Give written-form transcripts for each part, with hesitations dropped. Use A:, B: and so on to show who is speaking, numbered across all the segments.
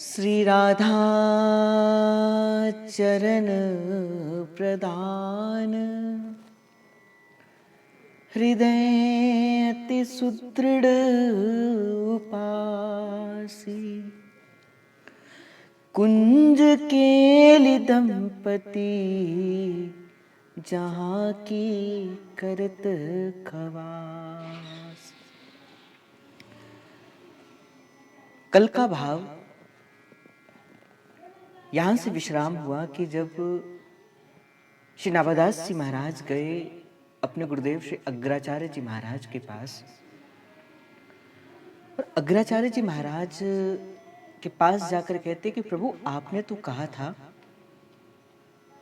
A: श्री राधा चरण प्रदान हृदय अति सुदृढ़ उपासी कुंज केलि दंपति जहाँ की करत खवास। कल का भाव यहाँ से विश्राम हुआ कि जब श्री नाभादास जी महाराज गए अपने गुरुदेव श्री अग्राचार्य जी महाराज के पास, और अग्राचार्य जी महाराज के पास जाकर कहते कि प्रभु आपने तो कहा था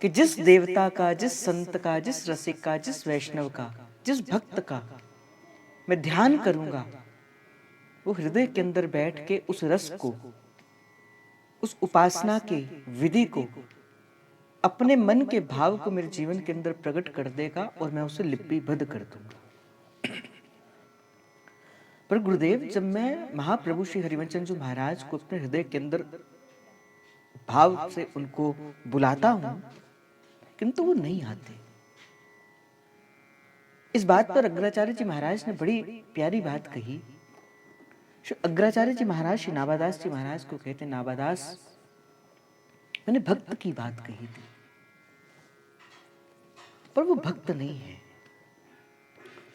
A: कि जिस देवता का, जिस संत का, जिस रसिक का, जिस वैष्णव का, जिस भक्त का मैं ध्यान करूंगा वो हृदय के अंदर बैठ के उस रस को, उस उपासना के विधि को, अपने मन के भाव को मेरे जीवन के अंदर प्रकट कर देगा और मैं उसे लिपिबद्ध कर दूंगा। पर गुरुदेव, जब मैं महाप्रभु श्री हरिवंशचंद्र जी महाराज को अपने हृदय के अंदर भाव से उनको बुलाता हूं, किंतु वो नहीं आते। इस बात पर अग्राचार्य जी महाराज ने बड़ी प्यारी बात कही। श्री अग्राचार्य जी महाराज श्री नाभादास जी महाराज को कहते, नाभादास मैंने भक्त की बात कही थी, पर वो भक्त नहीं है,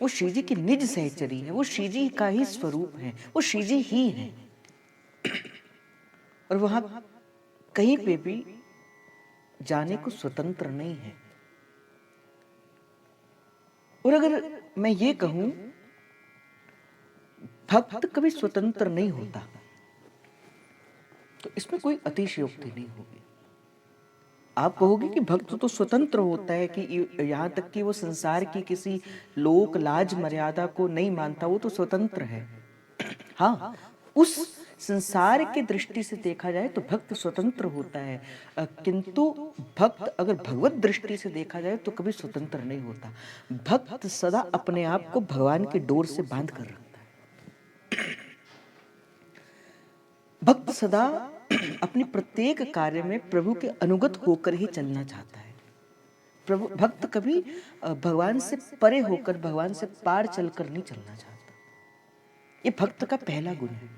A: वो श्री जी की निज सहचरी है, वो श्री जी का ही स्वरूप है, वो श्री जी ही है। और वहां कहीं पे भी जाने को स्वतंत्र नहीं है। और अगर मैं ये कहूं भक्त कभी स्वतंत्र नहीं होता, तो इसमें कोई अतिशयोक्ति नहीं होगी। आप कहोगे कि भक्त तो स्वतंत्र होता है, कि यहां तक कि वो संसार की किसी लोक लाज मर्यादा को नहीं मानता, वो तो स्वतंत्र है। हाँ, उस संसार की दृष्टि से देखा जाए तो भक्त स्वतंत्र होता है, किंतु भक्त अगर भगवत दृष्टि से देखा जाए तो कभी स्वतंत्र नहीं होता। भक्त सदा अपने आप को भगवान की डोर से बांध कर रखता है। भक्त सदा अपने प्रत्येक कार्य में प्रभु के अनुगत होकर ही चलना चाहता है। प्रभु भक्त कभी भगवान से परे होकर, भगवान से पार चलकर नहीं चलना चाहता। ये भक्त का पहला गुण है।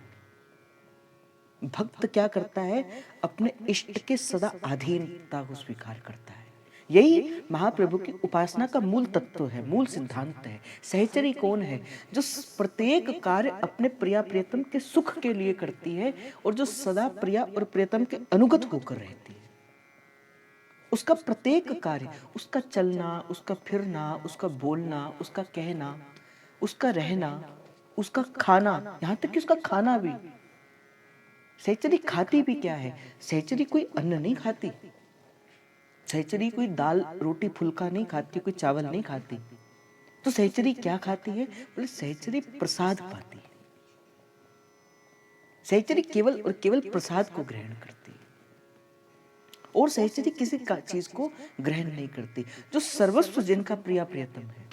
A: भक्त क्या करता है? अपने इष्ट के सदा अधीनता को स्वीकार करता है। यही महाप्रभु की उपासना का मूल तत्व है, मूल सिद्धांत है। सहचरी कौन है? जो प्रत्येक कार्य अपने प्रिया प्रियतम के सुख के लिए करती है और जो सदा प्रिया और प्रियतम के अनुगत होकर रहती है। उसका प्रत्येक कार्य, उसका चलना, उसका फिरना, उसका बोलना, उसका कहना, उसका रहना, उसका खाना, यहां तक कि उसका खाना भी। सहचरी खाती भी क्या है? सहचरी कोई अन्न नहीं खाती, सहचरी कोई दाल रोटी फुल्का नहीं खाती, कोई चावल नहीं खाती। तो सहचरी क्या खाती है? बोले सहचरी प्रसाद पाती है। सहचरी केवल और केवल प्रसाद को ग्रहण करती है, और सहचरी किसी चीज को ग्रहण नहीं करती। जो सर्वस्व जिनका प्रिया प्रियतम है,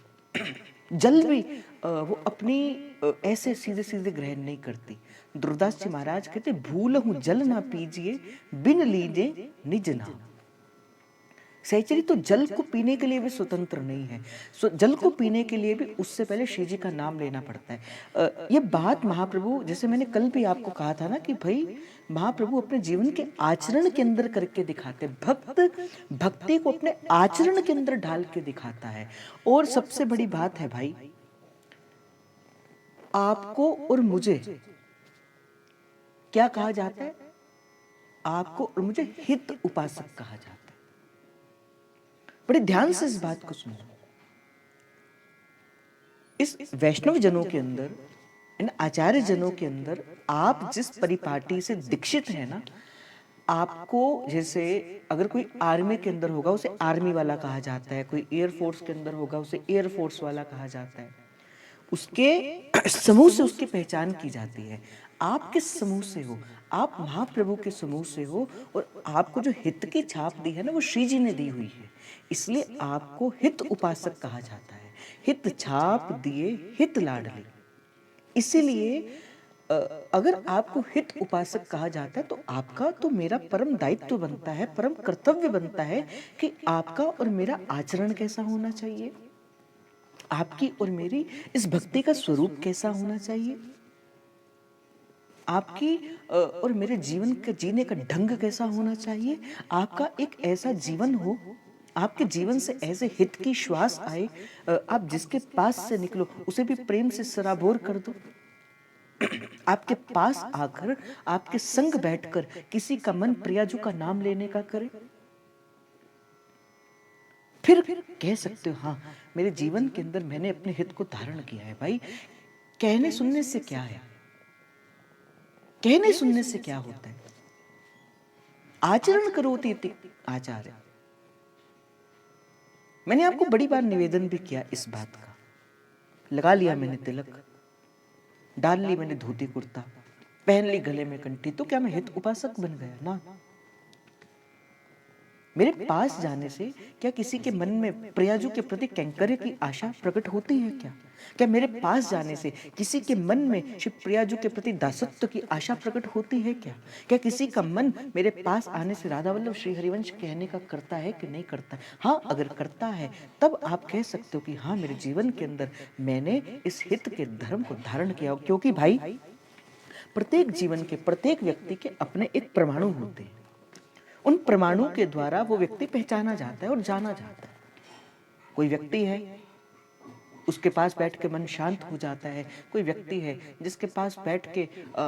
A: जल भी वो अपनी ऐसे सीधे सीधे ग्रहण नहीं करती। दुर्दास जी महाराज कहते, भूलहूं जल ना पीजिए, बिन लीजे निज नाम। सहचरी तो जल को पीने के लिए भी स्वतंत्र नहीं है। जल को पीने के लिए भी उससे पहले श्री जी का नाम लेना पड़ता है। ये बात महाप्रभु, जैसे मैंने कल भी आपको कहा था ना, कि भाई महाप्रभु अपने जीवन के आचरण के अंदर करके दिखाते। भक्त भक्ति को अपने आचरण के अंदर ढाल के दिखाता है। और सबसे बड़ी बात है भाई, आपको और मुझे क्या कहा जाता है? आपको और मुझे हित उपासक कहा जाता है। बड़े ध्यान से इस बात को सुनो। इस वैष्णव जनों के अंदर, इन आचार्य जनों के अंदर, आप जिस परिपाटी से दीक्षित है ना, आपको जैसे अगर कोई आर्मी के अंदर होगा उसे आर्मी वाला कहा जाता है, कोई एयरफोर्स के अंदर होगा उसे एयरफोर्स वाला कहा जाता है। उसके समूह से उसकी पहचान की जाती है। आप किस समूह से हो? आप महाप्रभु के समूह से हो, और आपको जो हित की छाप दी है ना, वो श्री जी ने दी हुई है। इसलिए आपको हित उपासक कहा जाता है। हित छाप दिए हित लाडली। इसीलिए अ, अगर आपको हित उपासक कहा जाता है तो आपका तो मेरा परम दायित्व बनता है, परम कर्तव्य बनता है कि आपका और मेरा आचरण कैसा होना चाहिए, आपकी और मेरी इस भक्ति का स्वरूप कैसा होना चाहिए, आपकी और मेरे जीवन के जीने का ढंग कैसा होना चाहिए। आपका एक ऐसा जीवन हो, आपके जीवन से ऐसे हित की श्वास आए, आप जिसके पास से निकलो उसे भी प्रेम से सराबोर कर दो, आपके पास आकर आपके संग बैठकर किसी का मन प्रियाजू का नाम लेने का करे, फिर कह सकते हो हाँ मेरे जीवन के अंदर मैंने अपने हित को धारण किया है। भाई कहने सुनने से क्या है, कहने सुनने से क्या होता है, आचरण करोति इति आचार्य। मैंने आपको बड़ी बार निवेदन भी किया इस बात का, लगा लिया मैंने तिलक, डाल ली मैंने धोती कुर्ता, पहन ली गले में कंठी, तो क्या मैं हित उपासक बन गया ना। मेरे पास जाने से क्या किसी के मन में प्रियाजू के प्रति कैंकर्य की आशा प्रकट होती है क्या, क्या मेरे पास जाने से किसी के मन में श्री प्रियाजू के प्रति दासत्व की आशा प्रकट होती है क्या, क्या किसी का मन मेरे पास आने से राधा वल्लभ श्री हरिवंश कहने का करता है कि नहीं करता है। हाँ अगर करता है तब आप कह सकते हो कि हाँ मेरे जीवन के अंदर मैंने इस हित के धर्म को धारण किया। क्योंकि भाई प्रत्येक जीवन के प्रत्येक व्यक्ति के अपने एक परमाणु होते हैं, उन परमाणु के द्वारा वो व्यक्ति पहचाना जाता है और जाना जाता है। कोई व्यक्ति है उसके पास बैठ के मन शांत हो जाता है, कोई व्यक्ति है जिसके पास बैठ के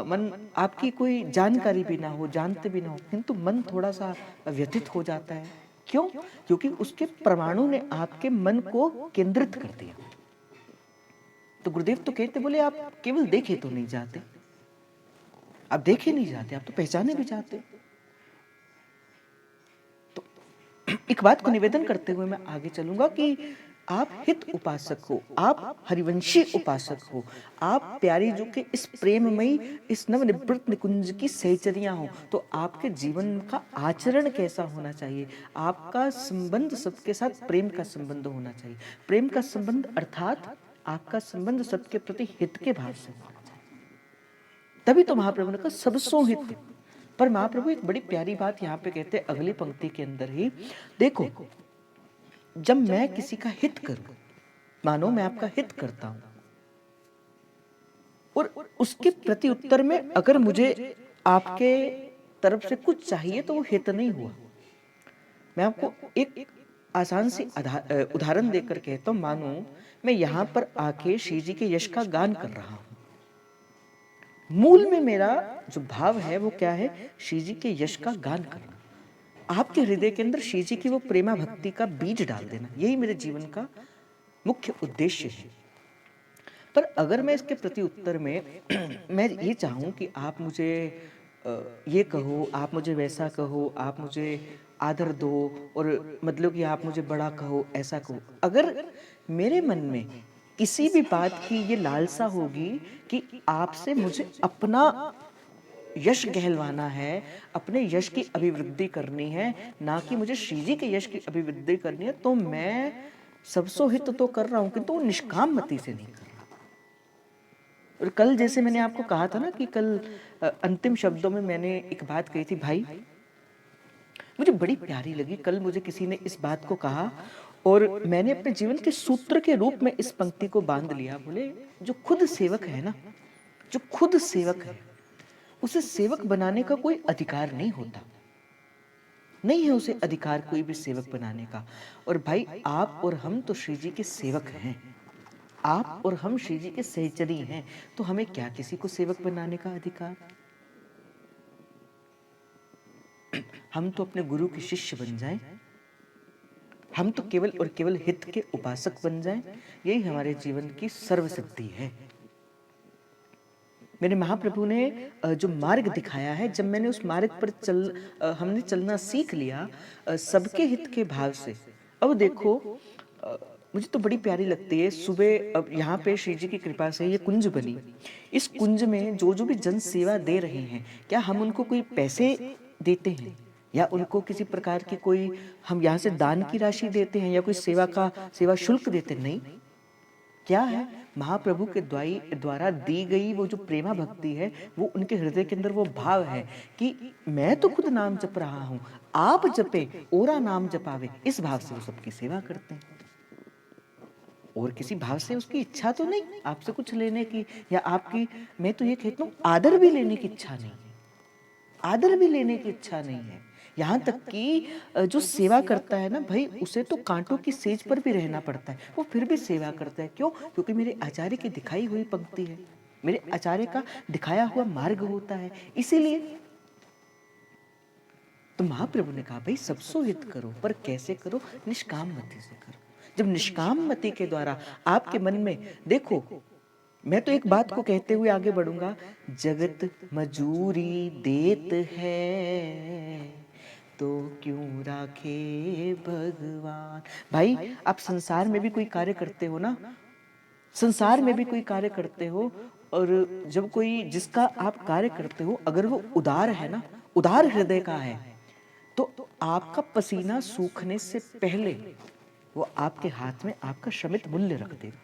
A: मन आपकी कोई जानकारी भी ना हो, जानते भी ना हो, किंतु मन थोड़ा सा व्यथित हो जाता है। क्यों? क्योंकि उसके परमाणु ने आपके मन को केंद्रित कर दिया। तो गुरुदेव तो कहते बोले आप केवल देखे तो नहीं जाते, आप देखे नहीं जाते, आप तो पहचाने भी जाते। एक बात को निवेदन करते हुए मैं आगे चलूंगा कि आप हित उपासक हो, आप हरिवंशी उपासक हो, आप प्यारी जो के इस प्रेममयी इस नवनिवृत्त निकुंज की सहचरियां हो, तो आपके जीवन का आचरण कैसा होना चाहिए, आपका संबंध सबके साथ प्रेम का संबंध होना चाहिए। प्रेम का संबंध अर्थात आपका संबंध सबके प्रति हित के भाव से होना चाहिए। तभी तो महाप्रभु ने कहा सबसो हित। पर महाप्रभु एक बड़ी प्यारी बात यहाँ पे कहते हैं अगली पंक्ति के अंदर ही, देखो जब मैं किसी का हित करूं, मानो मैं आपका हित करता हूं और उसके प्रति उत्तर में अगर मुझे आपके तरफ से कुछ चाहिए तो वो हित नहीं हुआ। मैं आपको एक आसान सी उदाहरण देकर कहता हूं, मानो मैं यहां पर आके श्री जी के यश का गान कर रहा हूं, मूल में मेरा जो भाव है वो क्या है, श्री जी के यश का गान करना, आपके हृदय के अंदर श्री जी की वो प्रेमा भक्ति का बीज डाल देना, यही मेरे जीवन का मुख्य उद्देश्य है। पर अगर मैं इसके प्रति उत्तर में मैं ये चाहूं कि आप मुझे ये कहो, आप मुझे वैसा कहो, आप मुझे आदर दो और मतलब कि आप मुझे बड़ा कहो, ऐसा कहो, अगर मेरे मन में किसी भी बात की ये लालसा होगी कि आपसे मुझे अपना यश कहलवाना है, अपने यश की अभिवृद्धि करनी है, ना कि मुझे श्री जी के यश की अभिवृद्धि करनी है, तो मैं सबसो हित तो कर रहा हूं किंतु तो निष्काम मति से नहीं कर रहा। और कल जैसे मैंने आपको कहा था ना कि कल अंतिम शब्दों में मैंने एक बात कही थी, भाई मुझे बड़ी प्यारी लगी, कल मुझे किसी ने इस बात को कहा और मैंने अपने जीवन के सूत्र के रूप में इस पंक्ति को बांध लिया। बोले जो खुद सेवक है ना, जो खुद सेवक है उसे सेवक बनाने का कोई अधिकार नहीं होता, नहीं है उसे अधिकार कोई भी सेवक बनाने का। और भाई आप और हम तो श्री जी के सेवक हैं, आप और हम श्री जी के सहचरी हैं, तो हमें क्या किसी को सेवक बनाने का अधिकार। हम तो अपने गुरु के शिष्य बन जाएं, हम तो केवल और केवल हित के उपासक बन जाएं, यही हमारे जीवन की सर्वसिद्धि है। मेरे महाप्रभु ने जो मार्ग दिखाया है, जब मैंने उस मार्ग पर हमने चलना सीख लिया सबके हित के भाव से। अब देखो मुझे तो बड़ी प्यारी लगती है सुबह, अब यहाँ पे श्री जी की कृपा से ये कुंज बनी, इस कुंज में जो जो भी जन सेवा दे रहे हैं, क्या हम उनको कोई पैसे देते हैं या उनको किसी प्रकार की कोई हम यहाँ से दान की राशि देते हैं या कोई सेवा शुल्क देते हैं? नहीं, क्या है, महाप्रभु के द्वारा दी गई वो जो प्रेमा भक्ति है, वो उनके हृदय के अंदर वो भाव है कि मैं तो खुद नाम जप रहा हूं, आप जपे ओरा नाम जपावे, इस भाव से वो सबकी सेवा करते हैं। और किसी भाव से उसकी इच्छा तो नहीं आपसे कुछ लेने की, या आपकी, मैं तो ये कहता हूँ, आदर भी लेने की इच्छा नहीं, आदर भी लेने की इच्छा नहीं है। यहाँ तक कि जो सेवा करता है ना भाई, उसे तो कांटों की सेज पर भी रहना पड़ता है, वो फिर भी सेवा करता है। क्यों? क्योंकि मेरे आचार्य की दिखाई हुई पंक्ति है, मेरे आचार्य का दिखाया हुआ मार्ग होता है, इसीलिए। तो महाप्रभु ने कहा भाई सबसो हित करो, पर कैसे करो? निष्काम मति से करो। जब निष्काम मति के द्वारा आपके मन में, देखो मैं तो एक बात को कहते हुए आगे बढ़ूंगा, जगत मजूरी देत है तो क्यों राखे भगवान। भाई आप संसार में भी कोई कार्य करते हो ना, संसार में भी कोई कार्य करते हो, और जब कोई जिसका आप कार्य करते हो अगर वो उदार है ना, उदार हृदय का है, तो आपका पसीना सूखने से पहले वो आपके हाथ में आपका श्रमित मूल्य रख देगा,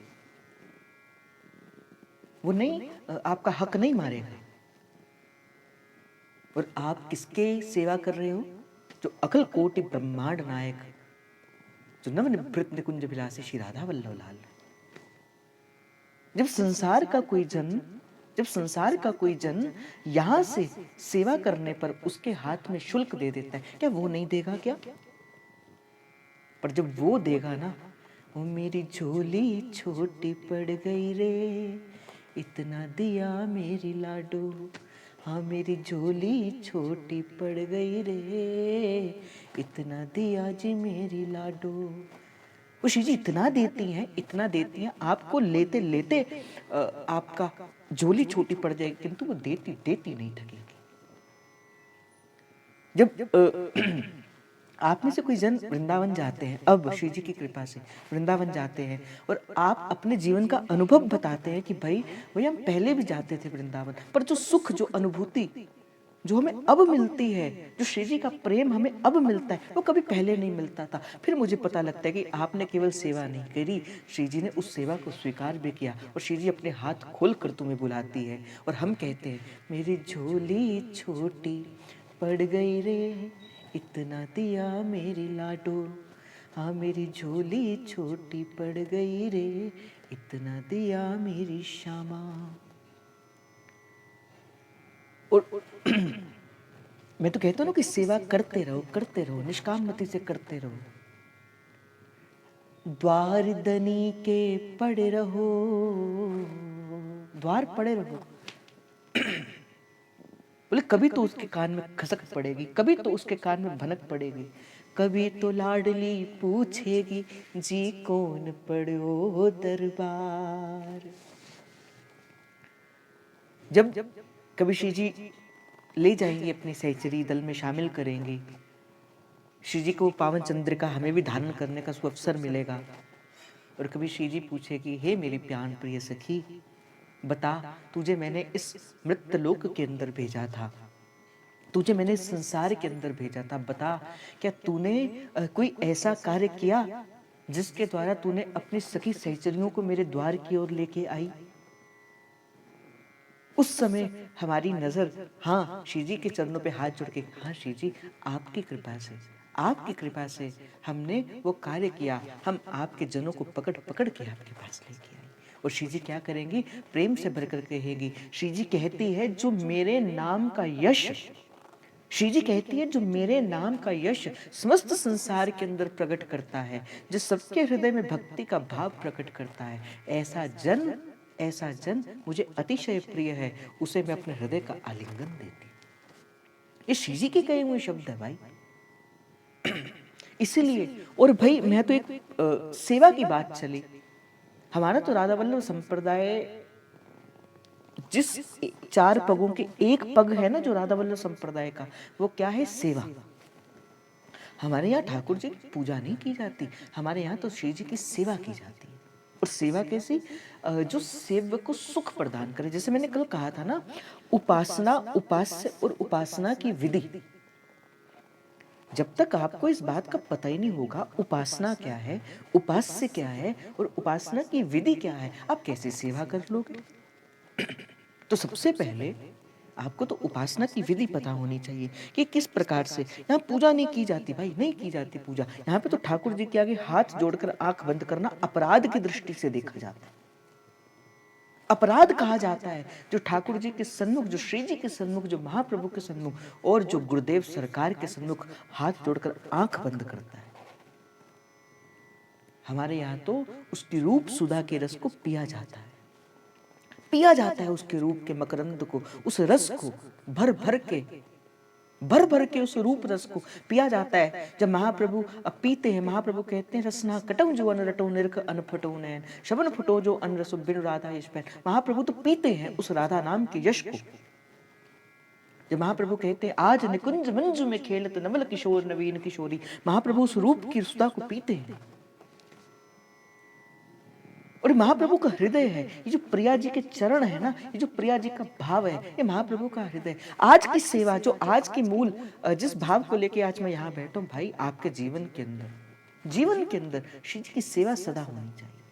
A: वो नहीं आपका हक नहीं मारेगा। और आप किसके सेवा कर रहे हो? जो अकल कोटि ब्रह्मांड नायक, जो नवनिभृत निकुंज विलासी श्री राधा वल्लभ लाल। जब संसार का कोई जन, जब संसार का कोई जन यहां से सेवा करने पर उसके हाथ में शुल्क दे देता है, क्या वो नहीं देगा क्या? पर जब वो देगा ना, वो मेरी झोली छोटी पड़ गई रे, इतना दिया मेरी लाडो, हाँ मेरी झोली छोटी पड़ गई रे, इतना दिया जी मेरी लाडो। वो श्री जी इतना देती हैं, इतना देती हैं, आपको लेते लेते आपका झोली छोटी पड़ जाएगी, किंतु वो देती देती नहीं थकेगी। जब आप में से कोई जन वृंदावन जाते हैं, अब श्री जी की कृपा से वृंदावन जाते हैं, और आप अपने जीवन का अनुभव बताते हैं कि भाई हम पहले भी जाते थे वृंदावन, पर जो सुख, जो अनुभूति जो हमें अब मिलती है, जो श्री जी का प्रेम हमें अब मिलता है, वो कभी पहले नहीं मिलता था। फिर मुझे पता लगता है कि आपने केवल सेवा नहीं करी, श्री जी ने उस सेवा को स्वीकार भी किया, और श्री जी अपने हाथ खोल कर तुम्हें बुलाती है, और हम कहते हैं मेरी झोली छोटी पड़ गई रे, इतना दिया मेरी लाडो, हाँ मेरी झोली छोटी पड़ गई रे, इतना दिया मेरी श्यामा। और मैं तो कहता हूँ ना कि सेवा करते रहो, निष्काम मति से करते रहो। द्वार दनी के पड़े रहो, द्वार पड़े रहो। बोले कभी तो उसके कान में खसक पड़ेगी, कभी तो उसके कान में भनक पड़ेगी, कभी तो लाडली पूछेगी जी कौन पड़ो दरबार। जब कभी श्री जी ले जाएंगे, अपने सहचरी दल में शामिल करेंगे, श्री जी को पावन चंद्रिका हमें भी धारण करने का सुअवसर मिलेगा, और कभी श्री जी पूछेगी हे मेरी प्यान प्रिय सखी, बता तुझे मैंने इस मृत्यलोक के अंदर भेजा था, तुझे मैंने इस संसार के अंदर भेजा था, बता क्या तूने कोई ऐसा कार्य किया जिसके द्वारा तूने अपनी सखी सहचरियों को मेरे द्वार की ओर लेके आई? उस समय हमारी नजर, हाँ श्री जी के चरणों पे हाथ जोड़ के, हाँ श्री जी आपकी कृपा से, आपकी कृपा से हमने वो कार्य किया, हम आपके जनों को पकड़ पकड़ के आपके पास लेके आए। और श्री जी क्या करेंगी? प्रेम से भरकर कहेगी। श्री जी कहती है जो मेरे नाम का यश, श्री जी कहती है जो मेरे नाम का यश समस्त संसार के अंदर प्रकट करता है, जो सबके हृदय में भक्ति का भाव प्रकट करता है, ऐसा जन मुझे अतिशय प्रिय है, उसे मैं अपने हृदय का आलिंगन देती। ये श्री जी के कहे हुए शब्द है भाई। इसीलिए, और भाई मैं तो एक सेवा की बात चली, हमारा तो राधा वल्लभ संप्रदाय जिस 4 पगों के एक पग है ना जो राधा वल्लभ संप्रदाय का, वो क्या है? सेवा। हमारे यहाँ ठाकुर जी की पूजा नहीं की जाती, हमारे यहाँ तो श्री जी की सेवा की जाती है। और सेवा कैसी? जो सेवक को सुख प्रदान करे। जैसे मैंने कल कहा था ना, उपासना, उपास्य और उपासना की विधि, जब तक आपको इस बात का पता ही नहीं होगा उपासना क्या है, उपास्य क्या है और उपासना की विधि क्या है, आप कैसे सेवा कर लोगे? तो सबसे पहले आपको तो उपासना की विधि पता होनी चाहिए कि किस प्रकार से। यहाँ पूजा नहीं की जाती भाई, नहीं की जाती पूजा। यहाँ पे तो ठाकुर जी के आगे हाथ जोड़कर आंख बंद करना अपराध की दृष्टि से देखा जाता है, अपराध कहा जाता है। जो ठाकुर जी के सन्मुख, जो श्री जी के सन्मुख, जो महाप्रभु के सन्मुख और जो गुरुदेव सरकार के सन्मुख हाथ जोड़कर आंख बंद करता है। हमारे यहाँ तो उसकी रूप सुधा के रस को पिया जाता है, पिया जाता है उसके रूप के मकरंद को, उस रस को भर भर के उस रूप रस को पिया जाता है। जब महाप्रभु अब पीते हैं, महाप्रभु कहते हैं रसना कटऊ जो अन रटो निरख अन फटो नैन शबन फुटो जो अन रसो बिन राधा यश पैन। महाप्रभु तो पीते हैं उस राधा नाम के यश को। जब महाप्रभु कहते हैं आज निकुंज मंजू में खेलत नवल किशोर नवीन किशोरी, महाप्रभु उस रूप की सुधा को पीते हैं। और महाप्रभु का हृदय है, ये जो प्रिया जी के चरण है ना, ये जो प्रिया जी का भाव है, ये महाप्रभु का हृदय। आज की सेवा, जो आज की मूल जिस भाव को लेके आज मैं यहाँ बैठा हूँ भाई, आपके जीवन के अंदर श्री जी की सेवा सदा होनी चाहिए।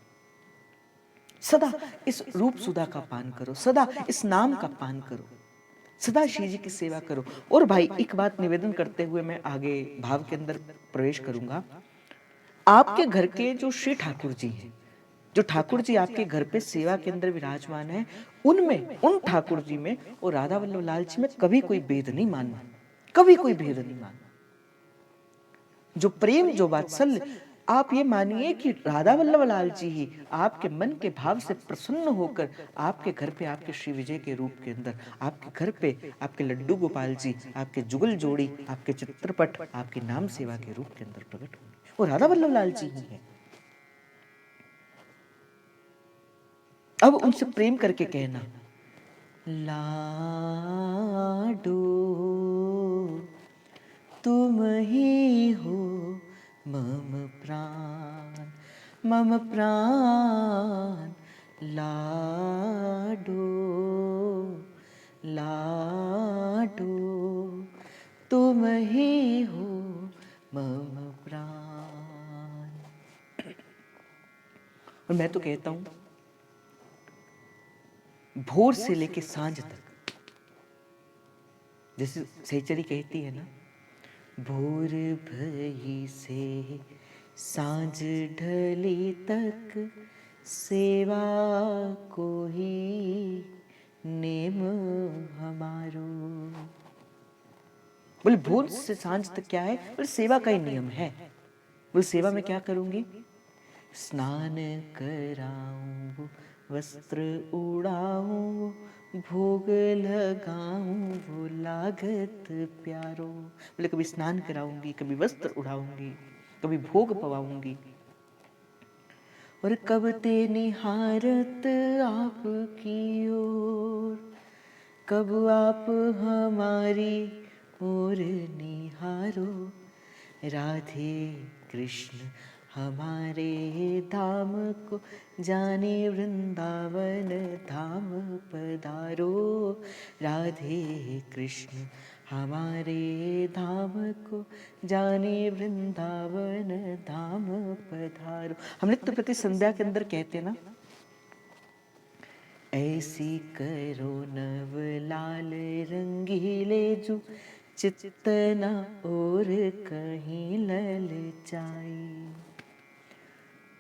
A: सदा इस रूप सुधा का पान करो, सदा इस नाम का पान करो, सदा श्री जी की सेवा करो। और भाई एक बात निवेदन करते हुए मैं आगे भाव के अंदर प्रवेश करूंगा। आपके घर के जो श्री ठाकुर जी हैं, जो ठाकुर जी आपके घर पे सेवा के अंदर विराजमान है, उनमें, उन ठाकुर जी में और राधा वल्लभ लाल जी में कभी कोई भेद नहीं मानना, कभी कोई भेद नहीं मानना। जो प्रेम, जो वात्सल्य, आप ये मानिए कि राधा वल्लभ लाल जी ही आपके मन के भाव से प्रसन्न होकर आपके घर पे, आपके श्री विजय के रूप के अंदर, आपके घर पे आपके लड्डू गोपाल जी, आपके जुगल जोड़ी, आपके चित्रपट, आपके नाम सेवा के रूप के अंदर प्रकट होंगे। वो राधा वल्लभ लाल जी ही है। अब उनसे प्रेम करके कहना, लाडो तुम ही हो मम प्राण, मम प्राण लाडो, लाडो तुम ही हो मम प्राण। और मैं तो कहता हूं भोर से लेके सांझ तक, जैसे सहचरी कहती है ना, भोर भई से सांझ ढली तक सेवा को ही नेम हमारो। बोले भोर से सांझ तक क्या है? बोले सेवा का ही नियम है। बोले सेवा में क्या करूंगी? स्नान कराऊं, वस्त्र उड़ाऊं, भोग लगाऊं, वो लागत प्यारो। बोले कभी स्नान कराऊंगी, कभी वस्त्र उड़ाऊंगी, कभी भोग पवाऊंगी, और कब ते निहारत आपकी ओर, कब आप हमारी ओर निहारो। राधे कृष्ण हमारे धाम को जाने वृंदावन धाम पधारो। राधे कृष्ण हमारे धाम को जाने वृंदावन धाम पधारो। हम नित्य प्रति संध्या के अंदर कहते ना, ऐसी करो नव लाल रंगीले जो चित्तना और कहीं ललचाई।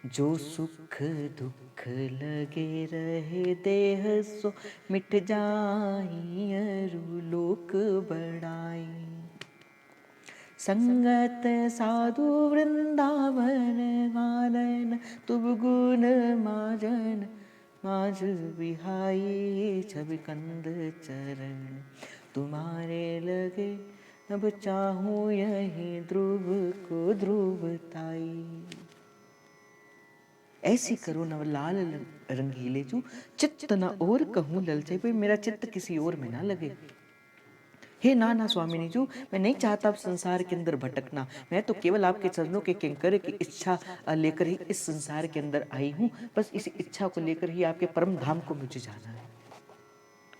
A: जो सुख दुख लगे रहे देह सो मिट जाई, अरु लोक बढ़ाई। संगत साधु वृंदावन गानन, तुब गुण माजन माज बिहाई। छवि कंद चरण तुम्हारे लगे, अब चाहूं यही ध्रुव को ध्रुवताई। ऐसी करो नव लाल रंगीले जो चित्त न और कहूं ललचाई। भाई मेरा चित्त किसी और में ना लगे। हे नाना स्वामिनी जी, मैं नहीं चाहता अब संसार के अंदर भटकना। मैं तो केवल आपके चरणों के किंकर की इच्छा लेकर ही इस संसार के अंदर आई हूँ। बस इस इच्छा को लेकर ही आपके परम धाम को मुझे जाना है।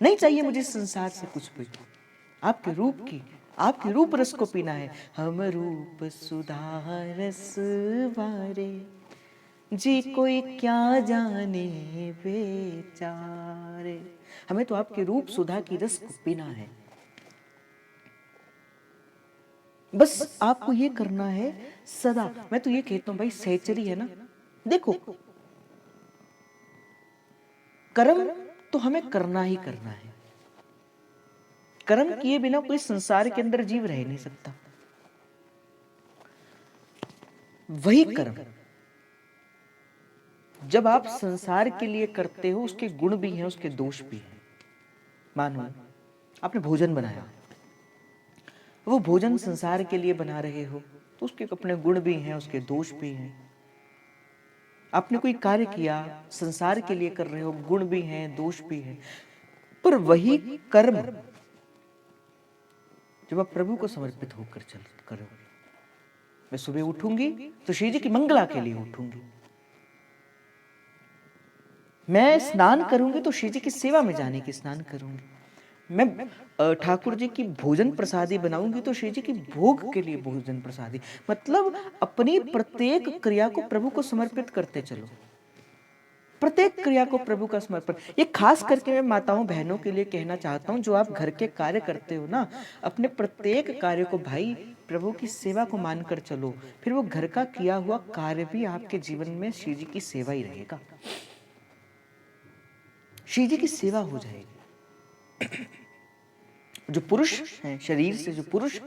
A: नहीं चाहिए मुझे संसार से कुछ भी। आपके रूप की, आपके रूप रस को पीना है। हम रूप सुधा रस बारे, जी कोई क्या जाने बेचारे। हमें तो आपके रूप सुधा की रस को पीना है। बस आपको ये करना है सदा। मैं तो ये कहता हूं भाई, सहचरी है ना, देखो कर्म तो हमें करना ही करना है। कर्म किए बिना कोई संसार के अंदर जीव रह नहीं सकता। वही कर्म जब आप संसार के लिए करते हो, उसके गुण भी हैं, उसके दोष भी हैं। मानो आपने भोजन बनाया, वो भोजन संसार के लिए बना रहे हो तो उसके अपने गुण भी हैं, उसके दोष भी हैं। आपने कोई कार्य किया, संसार के लिए कर रहे हो, गुण भी हैं, दोष भी हैं। पर वही कर्म जब आप प्रभु को समर्पित होकर चल करोगे, मैं सुबह उठूंगी तो श्री जी की मंगला के लिए उठूंगी, मैं स्नान करूंगी तो श्री जी की सेवा में जाने की स्नान करूंगी, मैं ठाकुर जी की भोजन प्रसादी बनाऊंगी तो श्री जी की भोग के लिए भोजन प्रसादी। मतलब अपनी प्रत्येक क्रिया को प्रभु को समर्पित करते चलो, प्रत्येक क्रिया को प्रभु का समर्पण। ये खास करके मैं माताओं बहनों के लिए कहना चाहता हूँ, जो आप घर के कार्य करते हो ना, अपने प्रत्येक कार्य को भाई प्रभु की सेवा को मानकर चलो, फिर वो घर का किया हुआ कार्य भी आपके जीवन में श्री जी की सेवा ही रहेगा, श्री जी की सेवा हो जाएगी। जो पुरुष हैं, शरीर से जो पुरुष,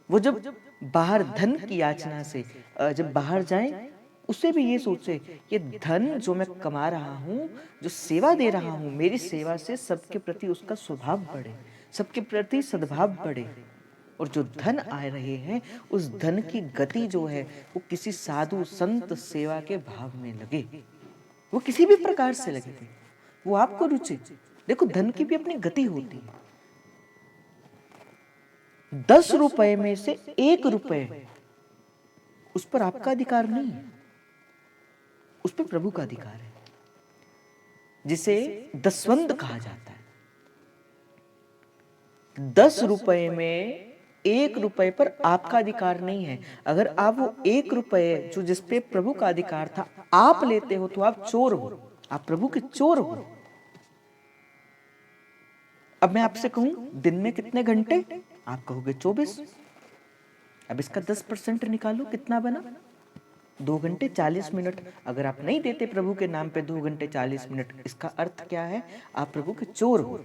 A: वो जब बाहर धन की याचना से जब बाहर जाए, उसे भी ये सोचे ये धन जो मैं कमा रहा हूँ, जो सेवा दे रहा हूँ, मेरी सेवा से सबके प्रति उसका स्वभाव बढ़े, सबके प्रति सद्भाव बढ़े। और जो धन आ रहे हैं, उस धन की गति जो है वो किसी साधु संत सेवा के भाव में लगे, वो किसी भी प्रकार से लगे, वो आपको रुचे। देखो धन की भी अपनी गति होती है। 10 रुपए में से 1 रुपए उस पर आपका अधिकार नहीं है, उस पर प्रभु का अधिकार है, जिसे दसवंध कहा जाता है। 10 रुपए में 1 रुपए पर आपका अधिकार नहीं है। अगर आप वो 1 रुपए जो जिसपे प्रभु का अधिकार था आप लेते हो तो आप चोर हो, आप प्रभु के चोर हो। अब मैं आपसे कहूं दिन में कितने घंटे, आप कहोगे 24। अब इसका 10% निकालो, कितना बना? 2 घंटे 40 मिनट। अगर आप नहीं देते प्रभु के नाम पे 2 घंटे 40 मिनट, इसका अर्थ क्या है? आप प्रभु के चोर हो।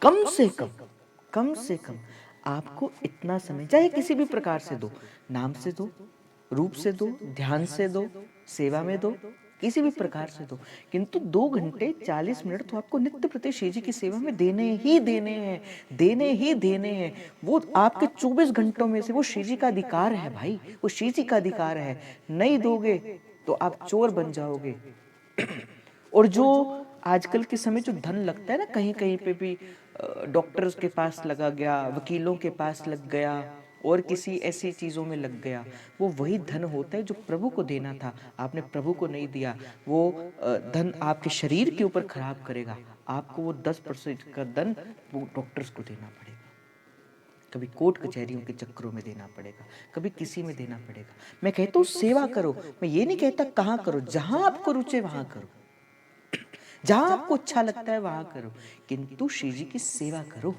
A: कम से कम आपको इतना समय, चाहे किसी भी प्रकार से दो, नाम से दो, रूप से दो, ध्यान से दो, सेवा में दो, किसी भी प्रकार से दो, किंतु 2 घंटे 40 मिनट तो आपको नित्य प्रति श्री जी की सेवा में देने ही देने हैं, देने ही देने हैं। वो आपके 24 घंटों में से वो श्री जी का अधिकार है भाई, वो श्री जी का अधिकार है। नहीं दोगे तो आप चोर बन जाओगे। और जो आजकल के समय जो धन लगता है ना, कहीं कहीं पे भी डॉक्टर्स के पास लगा गया, वकीलों के पास लग गया, और किसी ऐसी चीजों में लग गया, वो वही धन होता है जो प्रभु को देना था, आपने प्रभु को नहीं दिया। वो धन आपके शरीर के ऊपर खराब करेगा। आपको वो 10% का धन वो डॉक्टर्स को देना पड़ेगा, कभी कोर्ट कचहरियों के चक्करों में देना पड़ेगा, कभी किसी में देना पड़ेगा। मैं कहता हूँ सेवा करो, मैं ये नहीं कहता कहाँ करो, जहां आपको रुचे वहां करो, जहां आपको अच्छा लगता है वहां करो, किंतु श्री जी की सेवा करो।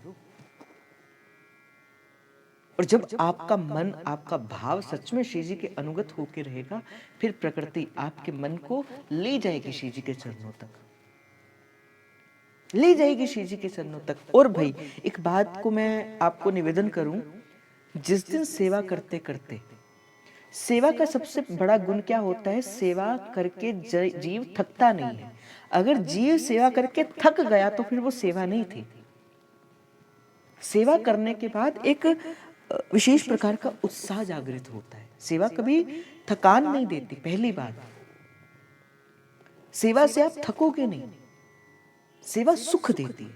A: और जब आपका मन, आपका भाव सच में श्री जी के अनुगत होकर रहेगा, फिर प्रकृति आपके मन को ले जाएगी श्री जी के चरणों तक, ले जाएगी श्री जी के चरणों तक। और भाई एक बात को मैं आपको निवेदन करूं, जिस दिन सेवा करते करते, सेवा का सबसे बड़ा गुण क्या होता है? सेवा करके जीव थकता नहीं है। अगर जीव सेवा करके थक गया तो फिर वो सेवा नहीं थी। सेवा करने के बाद एक विशेष प्रकार का उत्साह जागृत होता है। सेवा कभी थकान नहीं देती। पहली बात, सेवा से आप थकोगे नहीं, सेवा सुख देती है,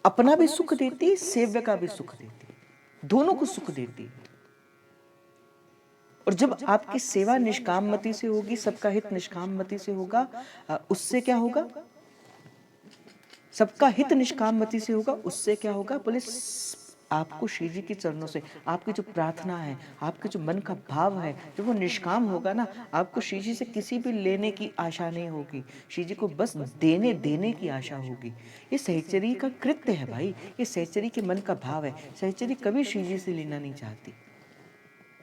A: अपना भी सुख देती है, सेव्य का भी सुख देती है, दोनों को सुख देती है। और जब आपकी सेवा निष्काममति से होगी, सबका हित निष्काममति से होगा, उससे क्या होगा? सबका हित निष्काम मति से होगा। उससे क्या होगा बोले, आपको श्री जी के चरणों से आपकी जो प्रार्थना है, आपके जो मन का भाव है, जब वो निष्काम होगा ना, आपको श्री जी से किसी भी लेने की आशा नहीं होगी, श्री जी को बस देने देने की आशा होगी। ये सहचरी का कृत्य है भाई, ये सहचरी के मन का भाव है। सहचरी कभी श्री जी से लेना नहीं चाहती,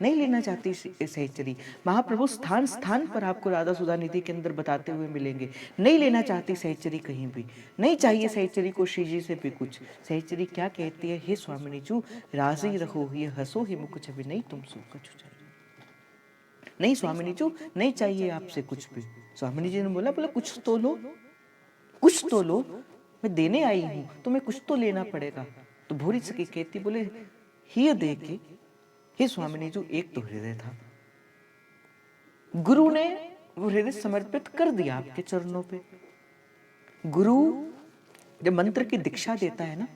A: नहीं लेना चाहती सहचरी। महाप्रभु स्थान स्थान पर आपको राधा सुधा निधि के अंदर बताते हुए मिलेंगे। नहीं लेना चाहती सहचरी कहीं भी, नहीं चाहिए सहचरी को श्री जी से भी कुछ। सहचरी क्या कहती है, हे स्वामिनी जू राजी रहो, ये हंसो ही मुख छवि नहीं तुम सो कछु चाहिए। नहीं स्वामिनी जू नहीं चाहिए आपसे कुछ भी। स्वामिनी जी ने बोला कुछ तो लो, कुछ तो लो, मैं देने आई हूं, तुम्हें कुछ तो लेना पड़ेगा। तो भूरी सखी कहती बोले ही दे के, हे स्वामिनी जो एक तो हृदय था, गुरु ने वो हृदय समर्पित कर दिया आपके चरणों पे। गुरु जब मंत्र की दीक्षा देता है ना,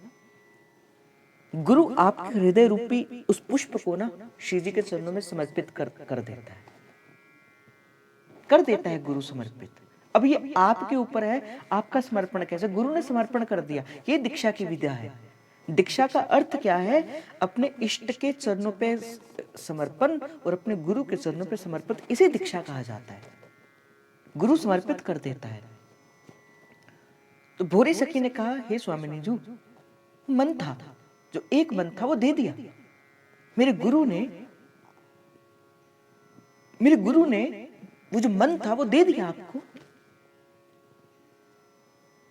A: गुरु आपके हृदय रूपी उस पुष्प को ना श्री जी के चरणों में समर्पित कर देता है, कर देता है गुरु समर्पित। अब ये आपके ऊपर है, आपका समर्पण कैसे। गुरु ने समर्पण कर दिया, ये दीक्षा की विद्या है। दीक्षा का अर्थ क्या है, अपने इष्ट के चरणों पे समर्पण और अपने गुरु के चरणों पे समर्पित, इसे दीक्षा कहा जाता है। गुरु समर्पित कर देता है। तो भोरी सखी ने कहा, हे स्वामिनी जी, मन था जो एक मन था वो दे दिया। मेरे गुरु ने वो जो मन था वो दे दिया आपको।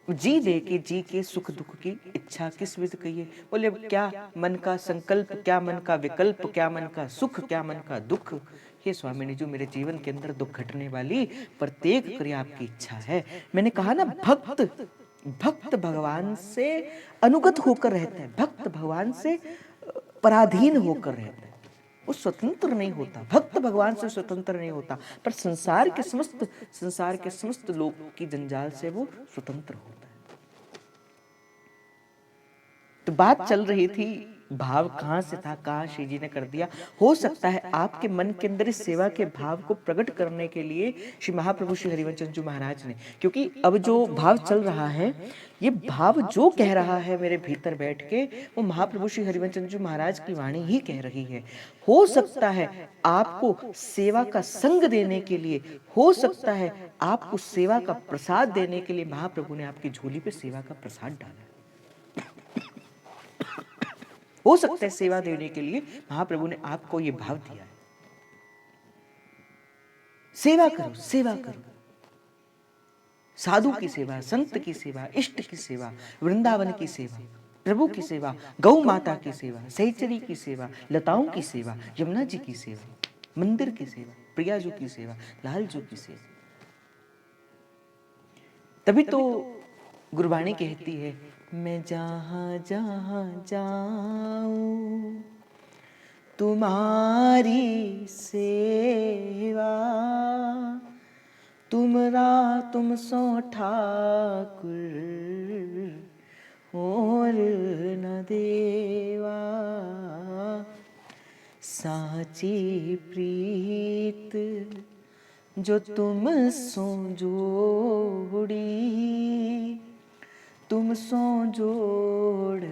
A: जी दे के जी के सुख दुख की इच्छा किस विध कहिए। बोले क्या मन का संकल्प, क्या मन का विकल्प, क्या मन का सुख, क्या मन का दुख। हे स्वामिनी जो मेरे जीवन के अंदर दुख घटने वाली प्रत्येक क्रिया आपकी इच्छा है। मैंने कहा ना, भक्त भगवान से अनुगत होकर रहता है, भक्त भगवान से पराधीन होकर रहता है, वो स्वतंत्र नहीं होता। भक्त भगवान से स्वतंत्र नहीं होता, पर संसार के समस्त लोग की जंजाल से वो स्वतंत्र होता है। तो बात चल रही थी, भाव कहां से था, कहां श्री जी ने कर दिया। हो सकता है आपके मन के अंदर इस सेवा के भाव को प्रकट करने के लिए श्री महाप्रभु श्री हरिवंश चंद्र महाराज ने, क्योंकि अब जो भाव चल रहा है, ये भाव जो कह रहा है मेरे भीतर बैठ के, वो महाप्रभु श्री हरिवंश चंद्र महाराज की वाणी ही कह रही है। हो सकता है आपको सेवा का संग देने के लिए, हो सकता है आपको सेवा का प्रसाद देने के लिए महाप्रभु ने आपकी झोली पे सेवा का प्रसाद डाला। हो सकता है सेवा देने के लिए महाप्रभु ने आपको यह भाव दिया है। सेवा करो, सेवा करो। साधु की सेवा, संत की सेवा, इष्ट की सेवा, वृंदावन की सेवा, प्रभु की सेवा, गौ माता की सेवा, सहचरी की सेवा, लताओं की सेवा, यमुना जी की सेवा, मंदिर की सेवा, प्रिया जी की सेवा, लाल जी की सेवा। तभी तो गुरबाणी कहती है, मैं जहां जहां जाऊं तुम्हारी सेवा, तुम सो ठाकुर और न देवा। साची प्रीत जो तुम सो जोड़ी, तुम सो जोड़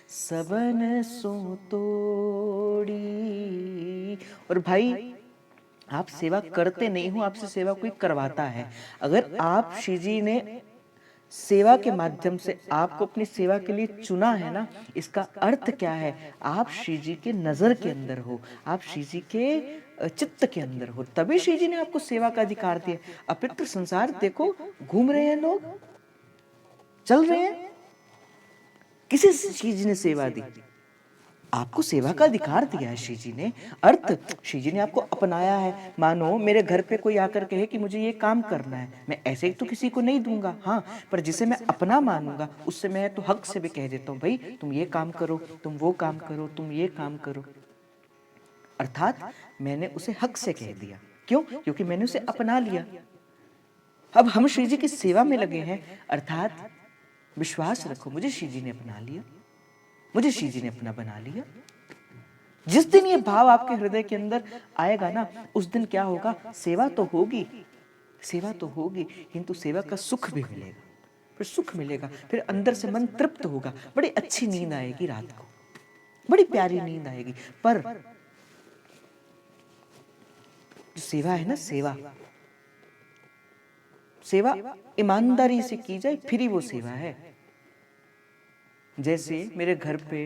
A: सबन सो तोड़ी। और भाई आप सेवा करते नहीं हो, आपसे सेवा कोई करवाता है। अगर आप श्री जी ने सेवा के माध्यम से आपको अपनी सेवा के लिए चुना है ना, इसका अर्थ क्या है, आप श्री जी के नजर के अंदर हो, आप श्री जी के चित्त के अंदर हो, तभी श्री जी ने आपको सेवा का अधिकार दिया। अपितृ संसार देखो, घूम रहे हैं लोग, चल रहे हैं, किसी चीज ने सेवा दी, आपको सेवा का अधिकार दिया है श्री जी ने। अर्थ श्री जी ने आपको अपनाया है। मानो मेरे घर पे कोई आकर कहे कि मुझे ये काम करना है, मैं ऐसे ही तो किसी को नहीं दूंगा, हाँ, पर जिसे मैं अपना मानूंगा उससे मैं तो हक से भी कह देता हूँ, भाई तुम ये काम करो, तुम वो काम करो, तुम ये काम करो। अर्थात मैंने उसे हक से कह दिया। क्यों? क्योंकि मैंने उसे अपना लिया। अब हम श्री जी की सेवा में लगे हैं, अर्थात विश्वास रखो, मुझे श्री जी ने अपना लिया, मुझे श्री जी ने अपना बना लिया। जिस दिन ये भाव आपके हृदय के अंदर आएगा ना, उस दिन क्या होगा, सेवा तो होगी, सेवा तो होगी, किंतु सेवा का सुख भी मिलेगा। फिर सुख मिलेगा, फिर अंदर से मन तृप्त होगा, बड़ी अच्छी नींद आएगी रात को, बड़ी प्यारी नींद आएगी। पर जो सेवा है ना, सेवा सेवा ईमानदारी से की जाए फिर ही वो सेवा है। जैसे मेरे घर पे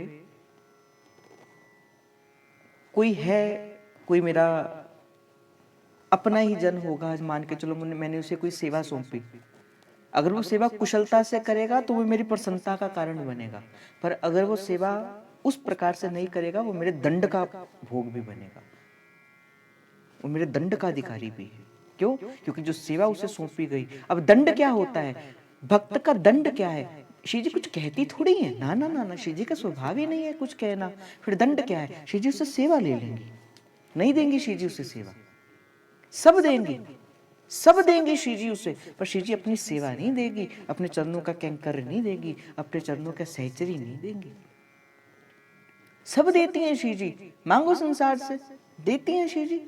A: कोई है, कोई मेरा अपना ही जन होगा, मान के चलो मैंने उसे कोई सेवा सौंपी, अगर वो सेवा कुशलता से करेगा तो वो मेरी प्रसन्नता का कारण बनेगा, पर अगर वो सेवा उस प्रकार से नहीं करेगा वो मेरे दंड का भोग भी बनेगा, वो मेरे दंड का अधिकारी भी है। क्यों? क्योंकि जो सेवा उसे सौंपी गई। अब दंड क्या होता है, भक्त का दंड क्या है? श्री जी कुछ कहती थोड़ी है, ना ना ना ना, श्री जी का स्वभाव ही नहीं है कुछ कहना। फिर दंड क्या है? श्री जी उससे सेवा ले लेंगी, नहीं देंगी श्री जी उसे सेवा, सब देंगी, सब देंगे श्री जी उसे, पर श्री जी अपनी सेवा नहीं देगी, अपने चरणों का कैंकर नहीं देगी, अपने चरणों का सहचरी नहीं देंगी। सब देती हैं श्री जी, मांगो संसार से, देती हैं श्री जी।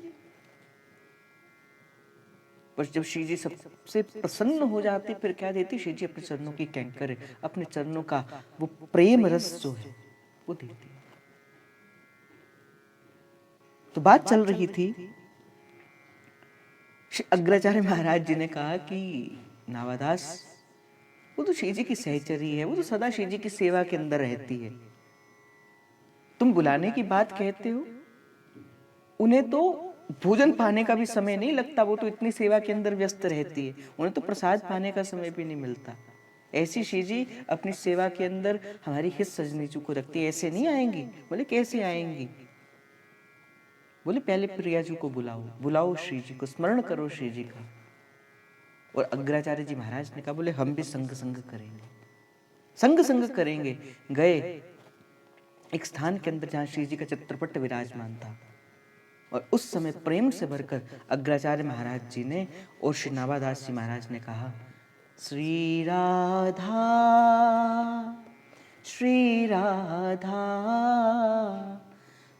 A: पर जब श्री जी सबसे प्रसन्न हो जाती फिर क्या देती? श्री जी अपने चरणों की कैंकर, अपने चरणों का वो प्रेम रस जो है वो देती। तो बात चल रही थी, श्री अग्रचार्य महाराज जी ने कहा कि नावादास वो तो श्री जी की सहचरी है, वो तो सदा श्री जी की सेवा के अंदर रहती है, तुम बुलाने की बात कहते हो, उन्हें तो भोजन पाने का भी समय नहीं लगता, वो तो इतनी सेवा के अंदर व्यस्त रहती है, उन्हें तो प्रसाद पाने का समय भी नहीं मिलता। ऐसी श्री जी अपनी सेवा के अंदर हमारी हित सजनीचू को रखती है, ऐसे नहीं आएंगी। बोले कैसे आएंगी? बोले पहले प्रियाजू को बुलाओ, बुलाओ श्री जी को, स्मरण करो श्री जी का। और अग्राचार्य जी महाराज ने कहा, बोले हम भी संग संग करेंगे, संग संग करेंगे। गए एक स्थान के अंदर जहां श्री जी का चित्रपट विराजमान था, और उस समय प्रेम से भरकर अग्राचार्य महाराज जी ने और श्री नावादास जी महाराज ने कहा, श्री राधा श्री राधा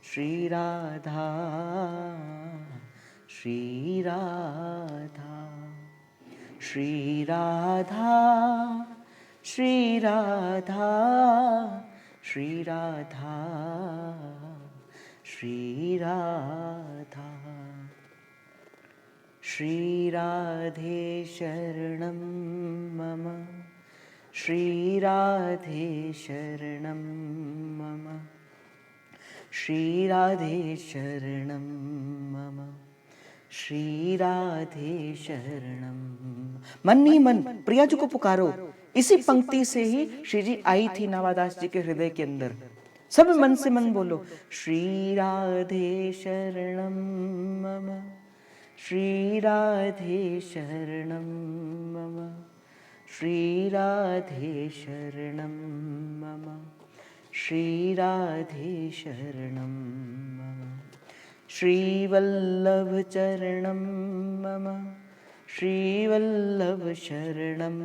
A: श्री राधा श्री राधा श्री राधा श्री राधा श्री राधा श्री राधा श्री राधे शरणं मम श्री राधे शरणं मम श्री राधे शरणं मम श्री राधे शरणं। मन ही मन प्रियाजू को पुकारो। इसी पंक्ति से ही श्री जी आई थी नावादास जी के हृदय के अंदर। सब मन से मन बोलो, श्री राधे शरणं मम श्री राधे शरणं मम श्री राधे शरणं मम श्री राधे शरणं मम श्रीवल्लभ चरणं मम श्रीवल्लभ शरणं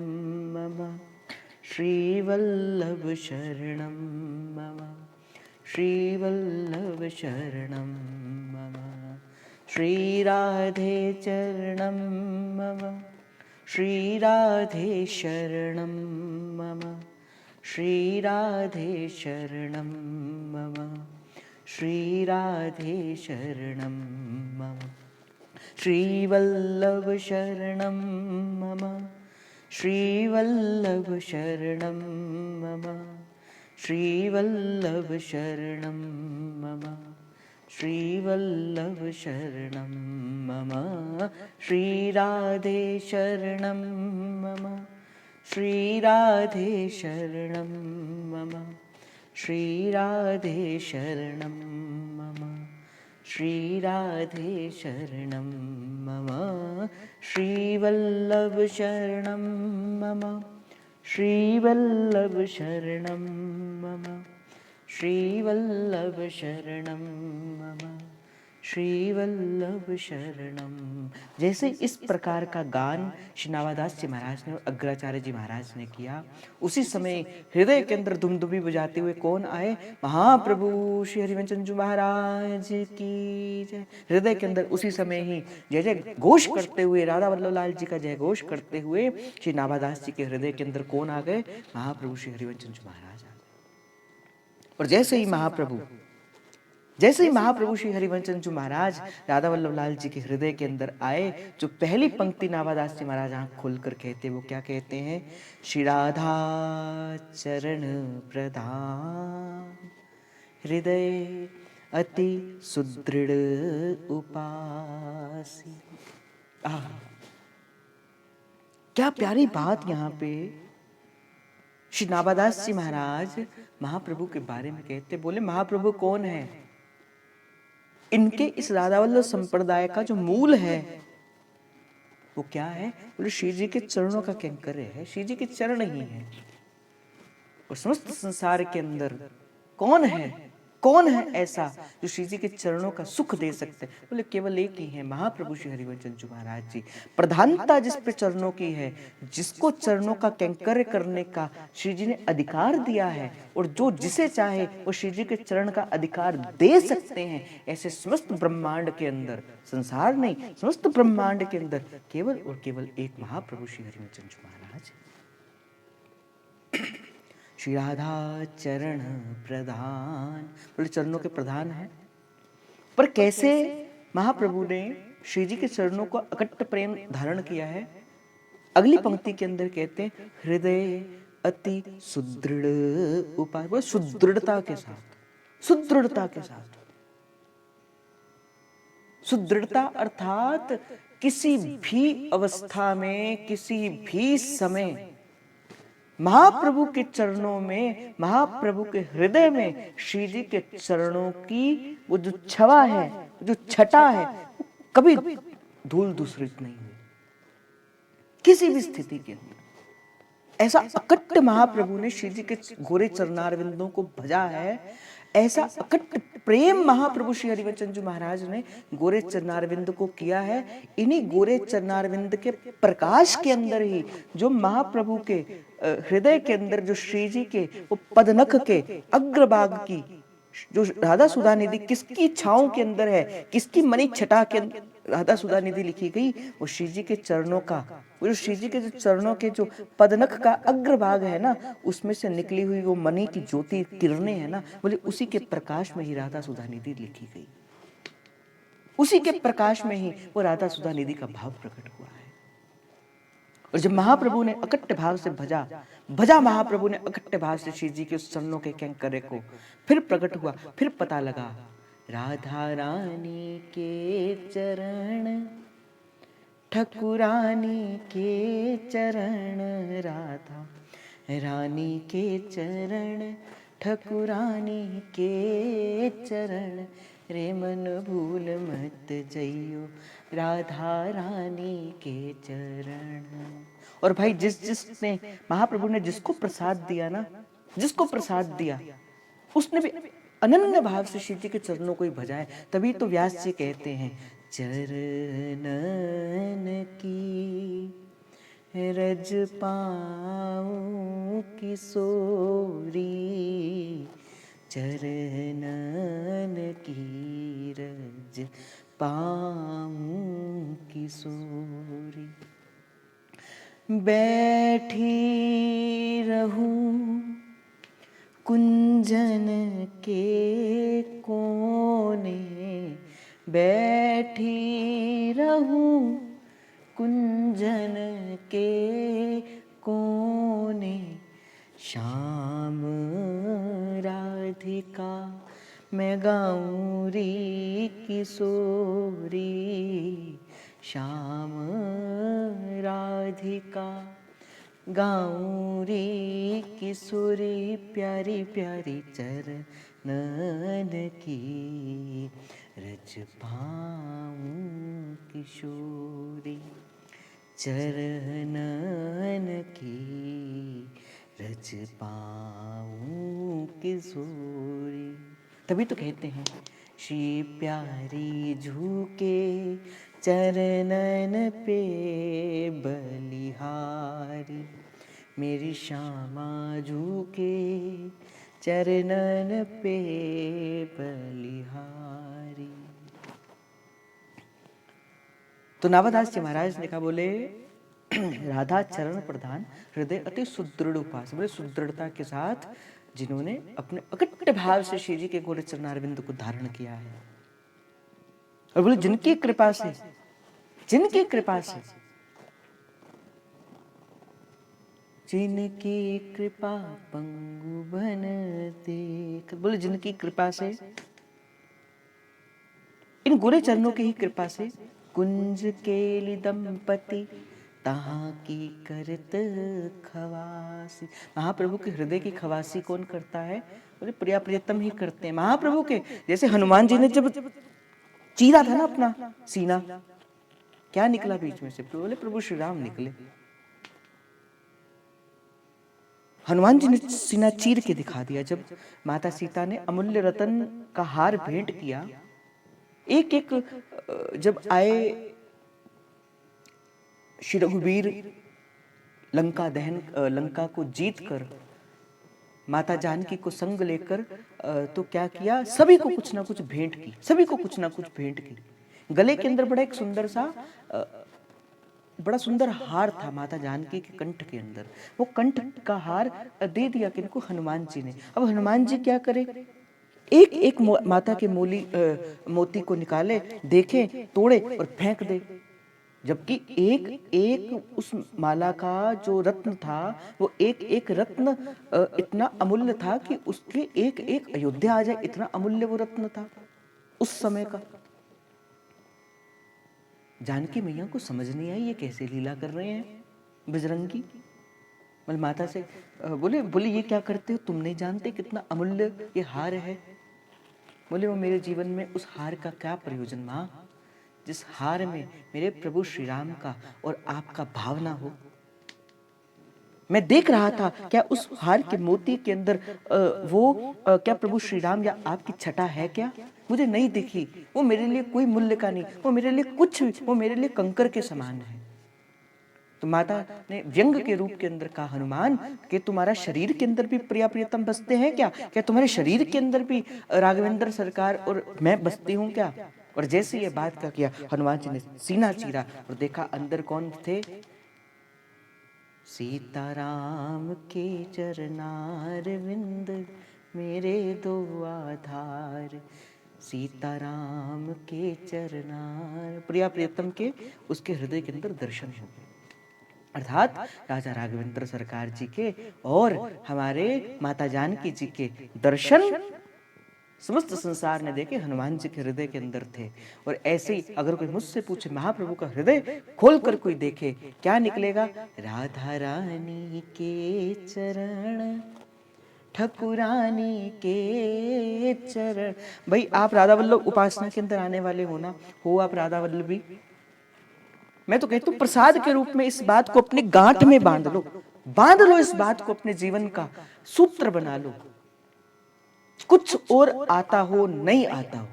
A: मम श्रीवल्लभ शरणं मम श्रीवल्लभ शरणं मम श्रीराधे चरणं मम श्रीराधे शरणं मम श्रीराधे शरणं मम श्रीराधे शरणं मम श्रीवल्लभ शरणं मम श्रीवल्लभ शरणं मम श्रीवल्लभ शरणं मम श्रीवल्लभ शरणं मम श्रीराधे शरणं मम श्रीराधे शरणं मम श्रीराधे शरणं मम श्रीराधे शरणं मम श्रीवल्लभ शरणं मम श्रीवल्लभ शरणं मम श्रीवल्लभ शरणं मम श्री वल्लभ शरणम। जैसे इस प्रकार का गान श्री नावादास जी महाराज ने और अग्राचार्य जी महाराज ने किया, उसी समय हृदय के अंदर दुमदुमी बजाते हुए कौन आए? महाप्रभु श्री हरिवंशचंद्र जी महाराज की जय। हृदय के अंदर उसी समय ही जय जय घोष करते हुए, राधा वल्लभ लाल जी का जय घोष करते हुए श्री नावादास जी के हृदय के अंदर कौन आ गए? महाप्रभु श्री हरिवंशचंद्र जी महाराज आ गए। और जैसे ही महाप्रभु श्री हरिवंशचंद्र जी महाराज राधा वल्लभ लाल जी के हृदय के अंदर आए, जो पहली पंक्ति नावादास जी महाराज आंख खोलकर कहते, वो क्या कहते हैं? श्री राधा चरण प्रधान, हृदय अति सुदृढ़ उपासी। क्या प्यारी बात यहाँ पे श्री नावादास जी महाराज महाप्रभु के बारे में कहते। बोले महाप्रभु कौन है? इनके इस राधा वल्लभ संप्रदाय का जो मूल है वो क्या है? बोले श्री जी के चरणों का कैंकर्य है, श्री जी के चरण ही है। और समस्त संसार के अंदर कौन है ऐसा जो श्री जी के चरणों का सुख दे सकते? बोले केवल एक ही है, महाप्रभु श्री हरिवंशचंद्र जी महाराज जी। प्रधानता जिस पे चरणों की है, जिसको चरणों का कैंकर्य करने का श्री जी ने अधिकार दिया है, और जो जिसे चाहे वो श्री जी के चरण का अधिकार दे सकते हैं, ऐसे समस्त ब्रह्मांड के अंदर, संसार नहीं, समस्त ब्रह्मांड के अंदर केवल और केवल एक महाप्रभु श्री हरिवंशचंद्र जी महाराज। श्री राधा चरण प्रधान, बोले चरणों के प्रधान है। पर कैसे महाप्रभु ने श्री जी के चरणों को अकट्ट प्रेम धारण किया है? अगली पंक्ति के अंदर कहते हैं, हृदय अति सुदृढ़ उपाय। बोले सुदृढ़ता के साथ, सुदृढ़ता के साथ। सुदृढ़ता अर्थात किसी भी अवस्था में, किसी भी समय महाप्रभु के चरणों में, महाप्रभु के हृदय में श्री जी के चरणों की वो जो छवा है, जो छटा है, कभी धूल दूसरित नहीं हुई किसी भी स्थिति के अंदर। ऐसा अकट्ट महाप्रभु ने श्री जी के गोरे चरणारविंदों को भजा है, ऐसा अकट्ट प्रेम महाप्रभु श्री हरिवंशचंद्र जी महाराज ने गोरे चरणारविंद को किया है। इन्हीं गोरे चरणारविंद के प्रकाश के अंदर ही जो महाप्रभु के हृदय के अंदर जो श्री जी के वो पदनख के अग्रभाग की जो राधा सुधा निधि किसकी छाओं के अंदर है, किसकी मणि छटा के राधा सुधा निधि लिखी गई, वो श्री जी के चरणों का, वो जो श्री जी के जो चरणों के जो पदनख का अग्रभाग है ना, उसमें से निकली हुई वो मणि की ज्योति किरणें है ना, बोले उसी के प्रकाश में ही राधा सुधा निधि लिखी गई, उसी के प्रकाश में ही वो राधा सुधा निधि का भाव प्रकट हुआ है। और जब महाप्रभु ने अकट्ट भाव से भजा महाप्रभु ने अकट्ट भाव से श्री जी के उस चरणों के कैंकर्य को, फिर प्रकट हुआ, फिर पता लगा राधा रानी के चरण, ठकुरानी के चरण, राधा रानी के चरण, ठकुरानी के चरण, रे मन भूल मत जइयो राधा रानी के चरण। और भाई जिसने महाप्रभु ने जिसको प्रसाद दिया ना, जिसको प्रसाद दिया, उसने भी अनन्य भाव से श्री जी के चरणों को ही भजाए। तभी तो व्यास जी कहते हैं, चरणन की रज पाऊं किशोरी, चरणन की रज पाऊं किशोरी, बैठी रहूं कुंजन के कोने, बैठी रहूं कुंजन के कोने, श्याम राधिका मैं गाऊं री किशोरी, श्याम राधिका गाऊं री किशोरी, प्यारी प्यारी चरणन की रज पाऊं किशोरी, चरणन की रज पाऊं किशोरी। तभी तो कहते हैं श्री प्यारी झुके चरणन पे बलिहारी, मेरी श्यामा झुके चरणन पे बलिहारी। तो नावादास जी महाराज ने कहा, बोले राधा चरण प्रधान हृदय अति सुदृढ़ उपास, बोले सुदृढ़ता के साथ जिन्होंने अपने अकट्ट भाव से श्री जी के गोरे चरणारविंद को धारण किया है, और बोले जिनकी कृपा से, जिनकी कृपा से, जिनकी कृपा पंगु बन देख, बोले जिनकी कृपा से, इन गोरे चरणों की ही कृपा से कुंज केली दंपति तहाँ की करत खवासी। महाप्रभु के हृदय की खवासी कौन करता है? बोले प्रिया प्रियतम ही करते हैं महाप्रभु के। जैसे हनुमान जी ने जब चीरा था ना अपना सीना, क्या निकला बीच में से? बोले प्रभु श्री राम निकले। हनुमान जी ने सीना चीर के दिखा दिया। जब माता सीता ने अमूल्य रतन का हार भेंट किया, एक एक जब आए श्री रघुवीर लंका दहन, लंका को जीत कर माता जानकी को संग लेकर, तो क्या किया, सभी को कुछ ना कुछ भेंट की, सभी को कुछ ना कुछ भेंट की। गले के अंदर बड़ा एक सुंदर सा बड़ा सुंदर हार था माता जानकी के कंठ के अंदर। वो कंठ का हार दे दिया किनको? हनुमान जी ने। अब हनुमान जी क्या करे? एक एक माता के मोती को निकाले, देखे, तोड़े और फेंक दे। जबकि एक एक उस माला का जो रत्न था, वो एक एक रत्न इतना अमूल्य था कि उसके एक एक अयोध्या आ जाए, इतना अमूल्य वो रत्न था उस समय का। जानकी मैया को समझ नहीं आई ये कैसे लीला कर रहे हैं बजरंगी। बोले माता से बोले ये क्या करते हो? तुम नहीं जानते कितना अमूल्य ये हार है? बोले वो मेरे जीवन में उस हार का क्या प्रयोजन माँ, जिस हार में मेरे प्रभु श्री राम का और आपका भावना हो। मैं देख रहा था क्या उस हार के मोती के अंदर क्या प्रभु श्री राम या आपकी छटा है क्या? मुझे नहीं दिखी। वो मेरे लिए कोई मूल्य का नहीं, वो मेरे लिए कुछ भी, वो मेरे लिए कंकर के समान है। तो माता ने व्यंग के रूप के अंदर कहा, हनुमान कि तुम्हारा शरीर के अंदर भी प्रिया प्रियतम बसते हैं क्या? क्या तुम्हारे शरीर के अंदर भी राघवेंद्र सरकार और मैं बसती हूँ क्या? और जैसे ये बात का किया, हनुमान जी ने सीना चीरा और देखा अंदर कौन थे? सीताराम के चरणारविंद मेरे दो आधार, सीताराम के चरणार, प्रिया प्रियतम के उसके हृदय के अंदर दर्शन हो गए। अर्थात राजा राघवेंद्र सरकार जी के और हमारे माता जानकी जी के दर्शन समस्त संसार ने देखे, हनुमान जी के हृदय के अंदर थे। और ऐसे ही अगर कोई मुझसे पूछे महाप्रभु का हृदय खोलकर कोई देखे, क्या निकलेगा? राधा रानी के चरण, ठकुरानी के चरण। भाई आप राधा वल्लभ उपासना के अंदर आने वाले हो ना, हो आप राधा वल्लभी? मैं तो कहता हूं प्रसाद के रूप में इस बात को अपनी गांठ में बांध लो, बांध लो इस बात को, अपने जीवन का सूत्र बना लो। कुछ और आता हो, नहीं आता हो,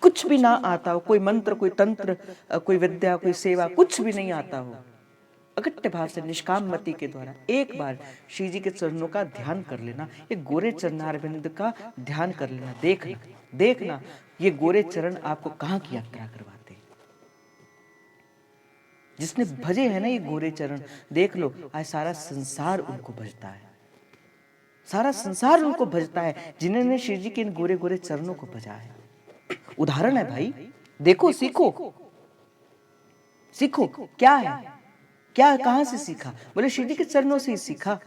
A: कुछ भी ना आता हो, कोई मंत्र, कोई तंत्र, कोई विद्या, कोई सेवा, कुछ भी नहीं आता हो, अकट्ठ भाव से निष्काम मति के द्वारा एक बार श्री जी के चरणों का ध्यान कर लेना, ये गोरे चरणारविंद का ध्यान कर लेना। देखना देखना ये गोरे चरण आपको कहां की यात्रा करवाते हैं। जिसने भजे है ना ये गोरे चरण, देख लो आज सारा संसार उनको भजता है, सारा संसार उनको भजता है जिन्होंने श्री जी के इन गोरे गोरे चरणों को भजा है। उदाहरण है भाई, देखो, सीखो सीखो। क्या है, क्या, कहां से सीखा? बोले श्री जी के चरणों से ही सीखा।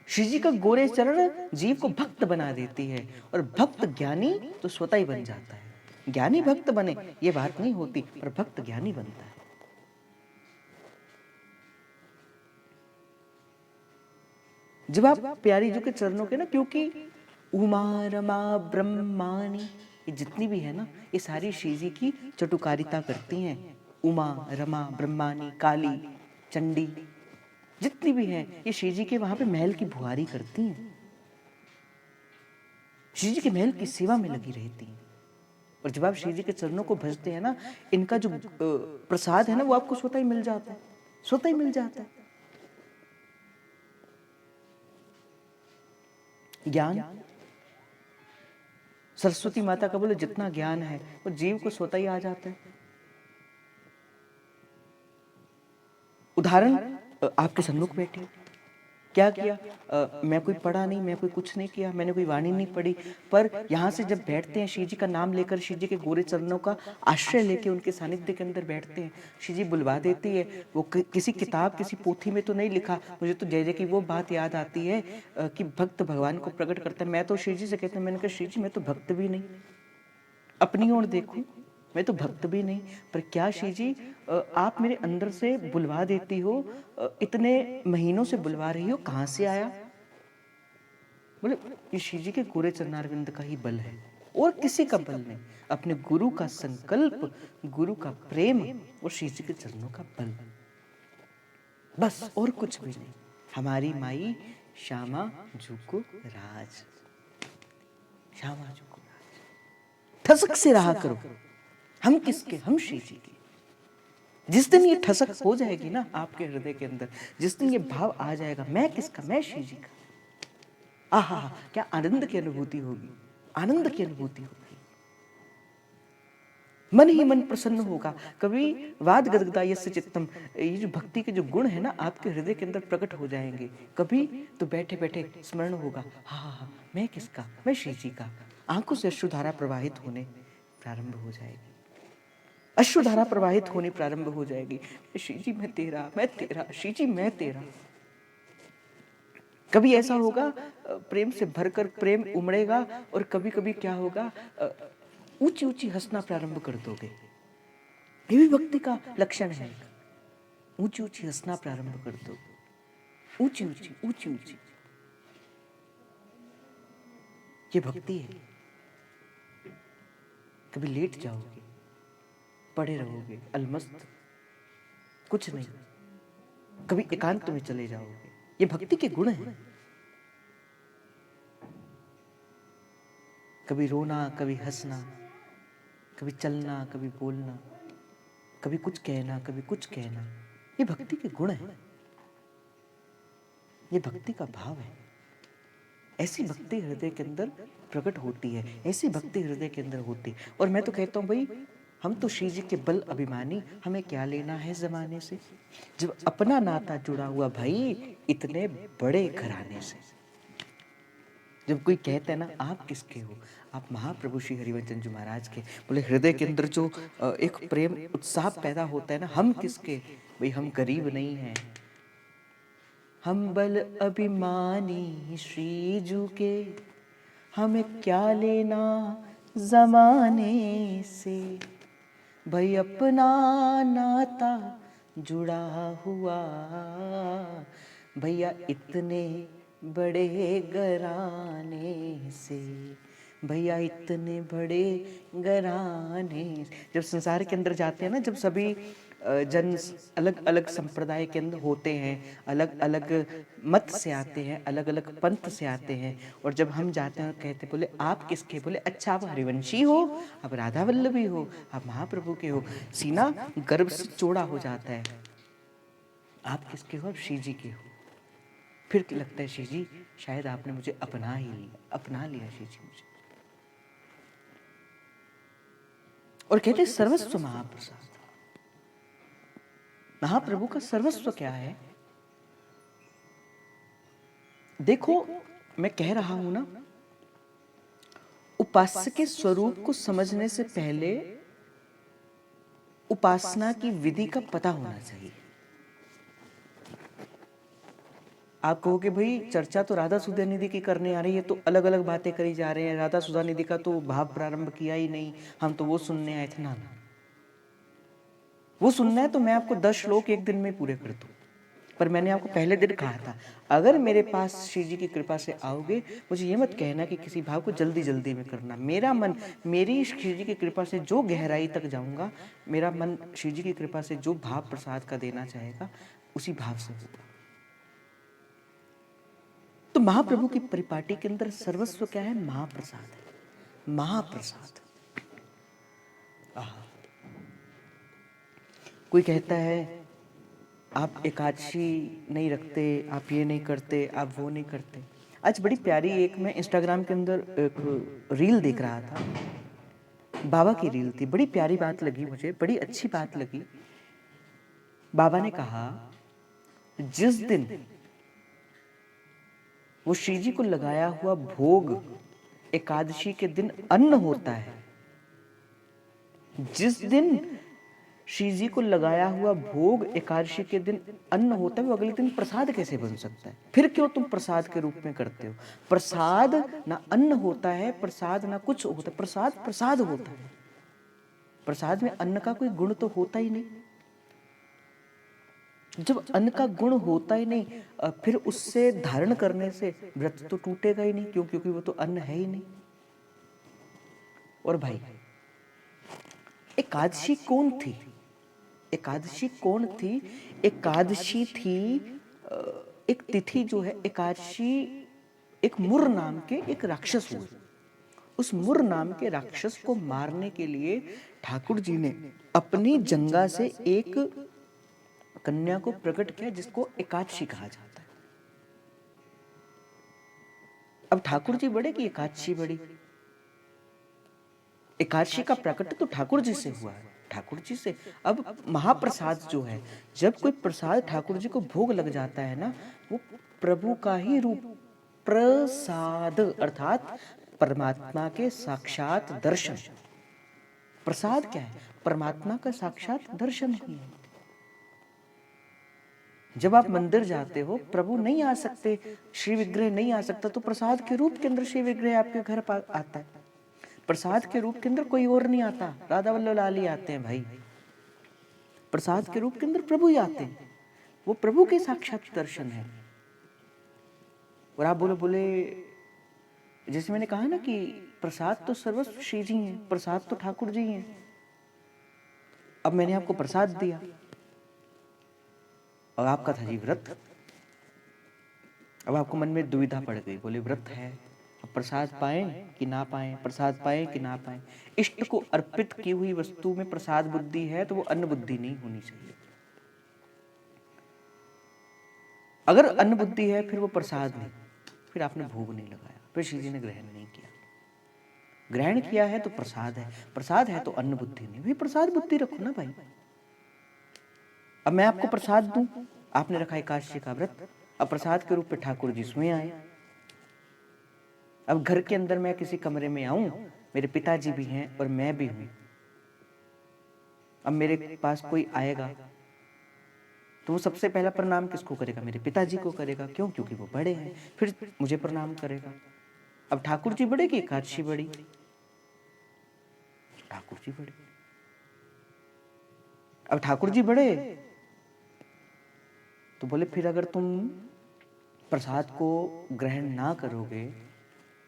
A: श्री जी का गोरे चरण जीव को भक्त बना देती है, और भक्त ज्ञानी तो स्वतः ही बन जाता है। ज्ञानी भक्त बने ये बात नहीं होती, पर भक्त ज्ञानी बनता है। जब आप प्यारी जी के चरणों के ना, क्योंकि उमा रमा ब्रह्माणी, ये जितनी भी है ना, ये सारी श्री जी की चटुकारिता करती हैं। उमा रमा ब्रह्माणी, काली, चंडी, जितनी भी हैं ये श्री जी के वहां पे महल की भुआरी करती हैं। श्री जी के महल की सेवा में लगी रहती हैं। और जब आप श्री जी के चरणों को भजते हैं ना, इनका जो प्रसाद है ना, वो आपको स्वतः ही मिल जाता है, स्वतः ही मिल जाता है। ज्ञान, सरस्वती माता का बोले जितना ज्ञान है वो जीव को स्वतः ही आ जाता है। उदाहरण आपके सन्मुख बैठी, क्या किया? मैं कोई पढ़ा नहीं, मैं कोई कुछ नहीं किया, मैंने कोई वाणी नहीं पढ़ी, पर यहाँ से जब बैठते हैं श्री जी का नाम लेकर, श्री जी के गोरे चरणों का आश्रय लेके उनके सानिध्य के अंदर बैठते हैं, श्री जी बुलवा देती है। वो किसी किताब, किसी पोथी में तो नहीं लिखा, मुझे तो जय जय की वो बात याद आती है कि भक्त भगवान को प्रकट करता है। मैं तो श्री जी से कहता हूँ, मैंने कहा श्री जी मैं तो भक्त भी नहीं, अपनी ओर देखूं, मैं तो भक्त भी नहीं, पर क्या श्री जी आप मेरे अंदर से बुलवा देती हो, इतने महीनों से बुलवा रही हो, कहाँ से आया? बोले ये श्री जी के गोरे चरणारविंद का ही बल है, और किसी का बल नहीं, अपने गुरु का संकल्प, गुरु का प्रेम और श्री जी के चरणों का बल, बस और कुछ भी नहीं। हमारी माई श्यामा जुको राज, श्यामा जुको राज, ठसक से रहा करो। हम किसके? हम श्री जी के। जिस दिन ये ठसक हो जाएगी ना आपके हृदय के अंदर, जिस दिन ये भाव आ जाएगा, मैं किसका? मैं श्री जी का, आहा क्या आनंद की अनुभूति होगी, आनंद की अनुभूति होगी। मन ही मन प्रसन्न होगा। कभी वाद गदगदा यस्य चित्तम, ये जो भक्ति के जो गुण है ना आपके हृदय के अंदर प्रकट हो जाएंगे। कभी तो बैठे बैठे स्मरण होगा, हाँ मैं किसका? मैं श्री जी का। आंखों से अश्रुधारा प्रवाहित होने प्रारंभ हो जाएगी, अश्रुधारा प्रवाहित होनी प्रारंभ हो जाएगी। श्री जी मैं तेरा, मैं तेरा, श्री जी मैं तेरा। कभी ऐसा होगा प्रेम से भरकर प्रेम उमड़ेगा, और कभी कभी क्या होगा, ऊंची ऊंची हंसना प्रारंभ कर दोगे। ये भी भक्ति का लक्षण है, ऊंची ऊंची हंसना प्रारंभ कर दो, ऊंची ऊंची ऊंची ऊंची, ये भक्ति है। कभी लेट जाओगे, पड़े रहोगे अलमस्त, कुछ नहीं, कभी एकांत में चले जाओगे, ये भक्ति के गुण हैं। कभी रोना, कभी हंसना, कभी चलना, कभी बोलना, कभी कुछ कहना, कभी कुछ कहना, ये भक्ति के गुण हैं, ये भक्ति का भाव है। ऐसी भक्ति हृदय के अंदर प्रकट होती है, ऐसी भक्ति हृदय के अंदर होती है। और मैं तो कहता हूँ भाई, हम तो श्री जी के बल अभिमानी, हमें क्या लेना है जमाने से, जब अपना नाता जुड़ा हुआ भाई इतने बड़े घराने से। जब कोई कहता है ना आप किसके हो, आप महाप्रभु श्री हरिवंशन जी महाराज के, बोले हृदय के अंदर जो एक प्रेम उत्साह पैदा होता है ना, हम किसके? भाई हम गरीब नहीं हैं, हम बल अभिमानी श्री जू के, हमें क्या लेना जमाने से, भाई अपना नाता जुड़ा हुआ, भैया इतने बड़े घराने से, भैया इतने बड़े घराने। जब संसार के अंदर जाते हैं ना, जब सभी जन अलग अलग संप्रदाय के अंदर होते हैं, अलग अलग मत से आते हैं, अलग अलग पंथ से आते हैं, और जब हम जाते हैं और कहते बोले आप किसके? बोले अच्छा आप हरिवंशी हो, आप राधा वल्लभी हो, आप महाप्रभु के हो, सीना गर्व से चौड़ा हो जाता है। आप किसके हो? आप श्री जी के हो। फिर लगता है श्री जी शायद आपने मुझे अपना ही लिया, अपना लिया श्री जी मुझे। और कहते सर्वस्व महाप्रसाद, महाप्रभु का सर्वस्व क्या है? देखो मैं कह रहा हूं ना, उपास्य के स्वरूप को समझने से पहले उपासना की विधि का पता होना चाहिए। आप कहोगे भाई चर्चा तो राधा सुधा निधि की करने आ रही है, तो अलग अलग बातें करी जा रहे हैं, राधा सुधा निधि का तो भाव प्रारंभ किया ही नहीं, हम तो वो सुनने आए थे। ना वो सुनना है तो मैं आपको 10 श्लोक एक दिन में पूरे कर दूं, पर मैंने आपको पहले दिन कहा था अगर मेरे पास श्री जी की कृपा से आओगे, मुझे ये मत कहना कि किसी भाव को जल्दी जल्दी में करना। मेरा मन, मेरी श्री जी की कृपा से जो गहराई तक जाऊंगा, मेरा मन श्री जी की कृपा से जो भाव प्रसाद का देना चाहेगा उसी भाव से होगा। तो महाप्रभु की परिपाटी के अंदर सर्वस्व क्या है? महाप्रसाद है, महाप्रसाद। कोई कहता है आप एकादशी नहीं रखते, आप ये नहीं करते, आप वो नहीं करते। आज बड़ी प्यारी एक मैं इंस्टाग्राम के अंदर एक रील देख रहा था, बाबा की रील थी, बड़ी प्यारी बात लगी मुझे, बड़ी अच्छी बात लगी। बाबा ने कहा जिस दिन वो श्री जी को लगाया हुआ भोग एकादशी के दिन अन्न होता है, जिस दिन श्री जी को लगाया हुआ भोग एकादशी के दिन अन्न होता है, वो अगले दिन प्रसाद कैसे बन सकता है? फिर क्यों तुम प्रसाद के रूप में करते हो? प्रसाद ना अन्न होता है, प्रसाद ना कुछ होता है, प्रसाद प्रसाद होता है। प्रसाद में अन्न का कोई गुण तो होता ही नहीं। जब अन्न का गुण होता ही नहीं, फिर उससे धारण करने से व्रत तो टूटेगा ही नहीं, क्यों? क्योंकि वो तो अन्न है ही नहीं। और भाई एकादशी कौन थी? एकादशी कौन थी? एकादशी थी एक तिथि जो है एकादशी, एक मुर नाम के एक राक्षस हुए। उस मुर नाम के राक्षस को मारने के लिए ठाकुर जी ने अपनी जंगा से एक कन्या को प्रकट किया, जिसको एकादशी कहा जाता है। अब ठाकुर जी बड़े कि एकादशी बड़ी? एकादशी का प्रकट तो ठाकुर जी से हुआ है, ठाकुर जी से। अब महाप्रसाद जो है, जब कोई प्रसाद ठाकुर जी को भोग लग जाता है ना, वो प्रभु का ही रूप, प्रसाद अर्थात परमात्मा के साक्षात दर्शन। प्रसाद क्या है? परमात्मा का साक्षात दर्शन ही है। जब आप मंदिर जाते हो, प्रभु नहीं आ सकते, श्री विग्रह नहीं आ सकता, तो प्रसाद के रूप के अंदर श्री विग्रह आपके घर आता है। प्रसाद के रूप के अंदर कोई और नहीं आता, राधा वल्लभ लाल ही आते हैं भाई। प्रसाद के रूप के अंदर प्रभु ही आते हैं, वो प्रभु के साक्षात दर्शन है। और आप बोले जैसे मैंने कहा ना कि प्रसाद तो सर्वस्व श्री जी हैं, प्रसाद तो ठाकुर जी हैं। अब मैंने आपको प्रसाद दिया और आपका था जी व्रत। अब आपको मन में दुविधा पड़ गई, बोले व्रत है, अब प्रसाद पाएं कि ना पाएं, प्रसाद पाएं कि ना पाएं। इष्ट को अर्पित की हुई वस्तु में प्रसाद बुद्धि है तो वो अन्न बुद्धि नहीं होनी चाहिए। अगर अन्न बुद्धि है फिर वो प्रसाद नहीं, फिर आपने भोग नहीं लगाया, फिर श्री जी ने ग्रहण नहीं किया। ग्रहण किया है तो प्रसाद है, प्रसाद है तो अन्न बुद्धि नहीं, भाई प्रसाद बुद्धि रखो ना भाई। अब मैं आपको प्रसाद दूं, आपने रखा एकादशी का व्रत, अब प्रसाद के रूप में ठाकुर जी स्वयं आए। अब घर के अंदर मैं किसी कमरे में आऊं, मेरे पिताजी भी हैं और मैं भी हूं। अब मेरे पास कोई आएगा तो वो सबसे पहला प्रणाम किसको करेगा? मेरे पिताजी को करेगा। क्यों? क्योंकि वो बड़े हैं, फिर मुझे प्रणाम करेगा। अब ठाकुर जी बड़े कि एकादशी बड़ी? ठाकुर जी बड़े। अब ठाकुर जी बड़े तो बोले फिर अगर तुम प्रसाद को ग्रहण ना करोगे,